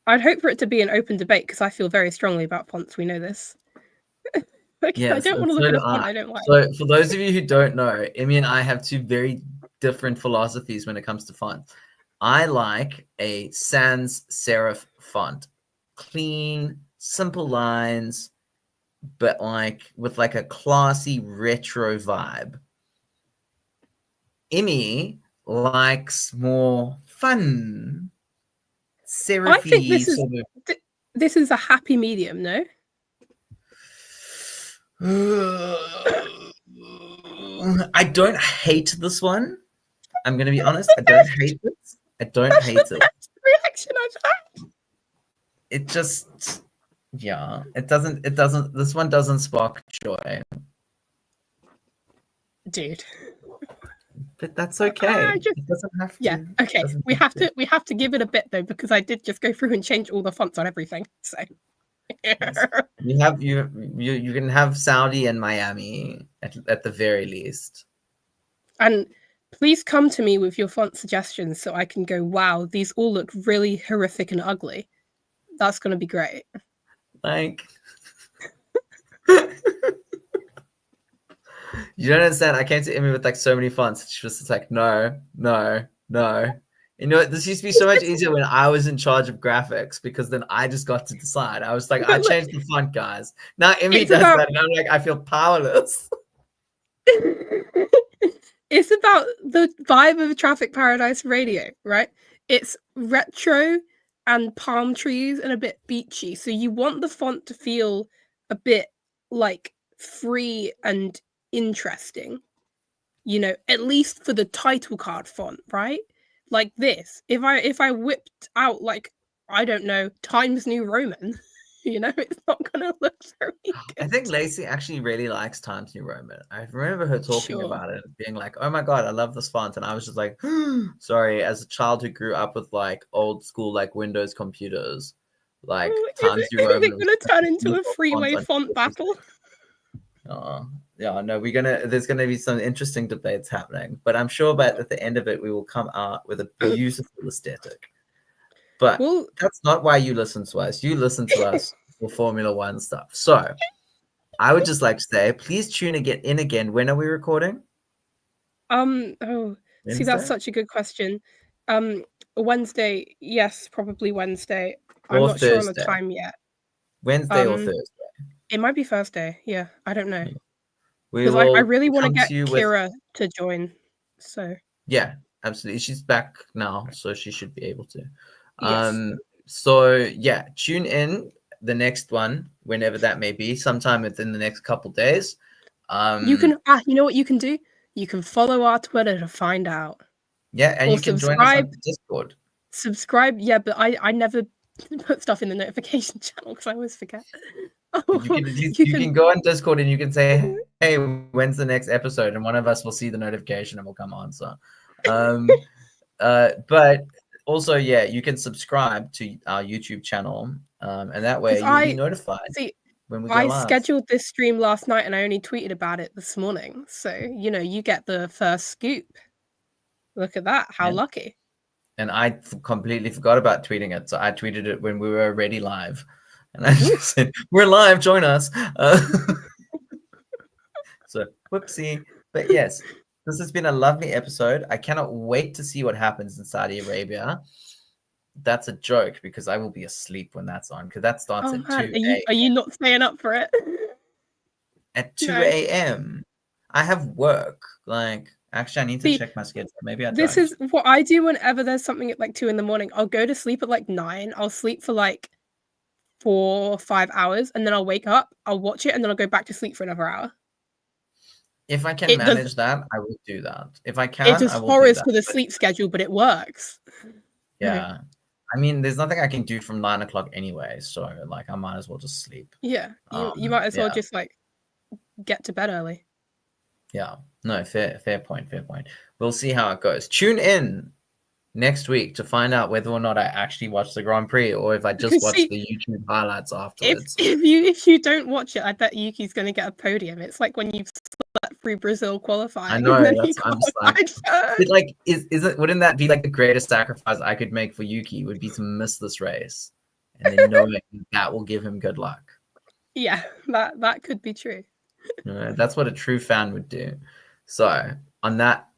I'd hope for it to be an open debate because I feel very strongly about fonts. We know this. Yes, I don't want to look at a font I don't like. So for those of you who don't know, Immy and I have two very different philosophies when it comes to font. I like a sans serif font. Clean, simple lines, but like with like a classy retro vibe. Immy likes more fun, serify. I think this is a happy medium, no? I don't hate this one. I'm going to be honest. I don't hate it. I don't hate it. Reaction I've had. It just, yeah, it doesn't, this one doesn't spark joy. Dude. But that's okay. It doesn't have to. Yeah, okay. We have to give it a bit though, because I did just go through and change all the fonts on everything. So yes. You can have Saudi and Miami at the very least. And please come to me with your font suggestions so I can go, wow, these all look really horrific and ugly. That's going to be great. Like, you don't understand. I came to Immy with like so many fonts. She was just like, no. You know, this used to be so much easier when I was in charge of graphics because then I just got to decide. I was like, I changed the font, guys. Now Immy does that, and I'm like, I feel powerless. It's about the vibe of Traffic Paradise Radio, right? It's retro and palm trees and a bit beachy. So you want the font to feel a bit like free and interesting, you know, at least for the title card font, right? Like this. If I whipped out like, I don't know, Times New Roman, you know, it's not gonna look very good. I think Lacey actually really likes Times New Roman. I remember her talking about it, being like, oh my god, I love this font. And I was just like, sorry, as a child who grew up with like old school like Windows computers, like Times New Roman. Is it gonna turn into a freeway font battle? Yeah, no, there's gonna be some interesting debates happening, but I'm sure that at the end of it we will come out with a beautiful aesthetic. But that's not why you listen to us. You listen to us for Formula One stuff. So I would just like to say, please tune in again. When are we recording? See, that's such a good question. Wednesday, yes, probably Wednesday. I'm not sure on the time yet. Wednesday or Thursday? It might be Thursday. Yeah, I don't know. Because I really want to get Kira to join. So yeah, absolutely. She's back now, so she should be able to. Yes. So yeah, tune in the next one, whenever that may be, sometime within the next couple days. You can you know what you can do? You can follow our Twitter to find out. Yeah, and you can join us on Discord. Subscribe, yeah, but I never put stuff in the notification channel because I always forget. You can go on Discord and you can say, "Hey, when's the next episode?" And one of us will see the notification and we'll come answer. But also, yeah, you can subscribe to our YouTube channel, and that way you'll be notified when we go I live. scheduled this stream last night and I only tweeted about it this morning. So, you get the first scoop. Look at that. How lucky. And I completely forgot about tweeting it. So I tweeted it when we were already live. And I just said, "We're live, join us." So, whoopsie. But yes, this has been a lovely episode. I cannot wait to see what happens in Saudi Arabia. That's a joke because I will be asleep when that's on, because that starts at 2 a.m. Are you not staying up for it? At 2 a.m. I have work. Like, actually, I need to check my schedule. Maybe I don't. This is what I do whenever there's something at like 2 a.m. I'll go to sleep at like 9. I'll sleep for like 4 or 5 hours, and then I'll wake up, I'll watch it, and then I'll go back to sleep for another hour. If I can manage that, I will do that. If I can, I will do that. It just horrors for the sleep schedule, but it works. Yeah. I mean, there's nothing I can do from 9 o'clock anyway, so like I might as well just sleep. Yeah, you might as well just like get to bed early. Yeah, no, fair point. We'll see how it goes. Tune in next week to find out whether or not I actually watch the Grand Prix or if I just watch the YouTube highlights afterwards. If you don't watch it, I bet Yuki's going to get a podium. It's like when you've slept through Brazil qualifying. I know. I'm like, is it? Wouldn't that be like the greatest sacrifice I could make for Yuki? Would be to miss this race, and then knowing that will give him good luck. Yeah, that could be true. That's what a true fan would do. So on that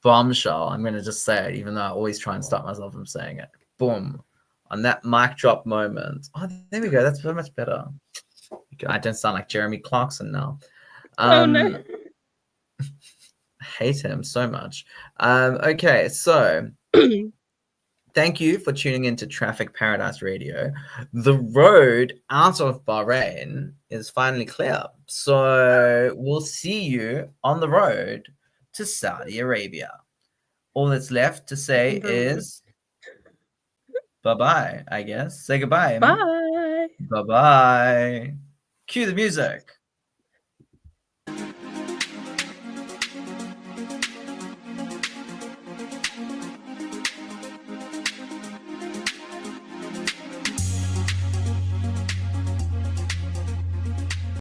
bombshell, I'm going to just say it, even though I always try and stop myself from saying it. Boom. On that mic drop moment. Oh, there we go. That's so much better. I don't sound like Jeremy Clarkson now. Oh, no. I hate him so much. Okay, so thank you for tuning into Traffic Paradise Radio. The road out of Bahrain is finally clear. So we'll see you on the road to Saudi Arabia. All that's left to say is bye-bye, I guess. Say goodbye, Immy. Bye. Bye-bye. Cue the music.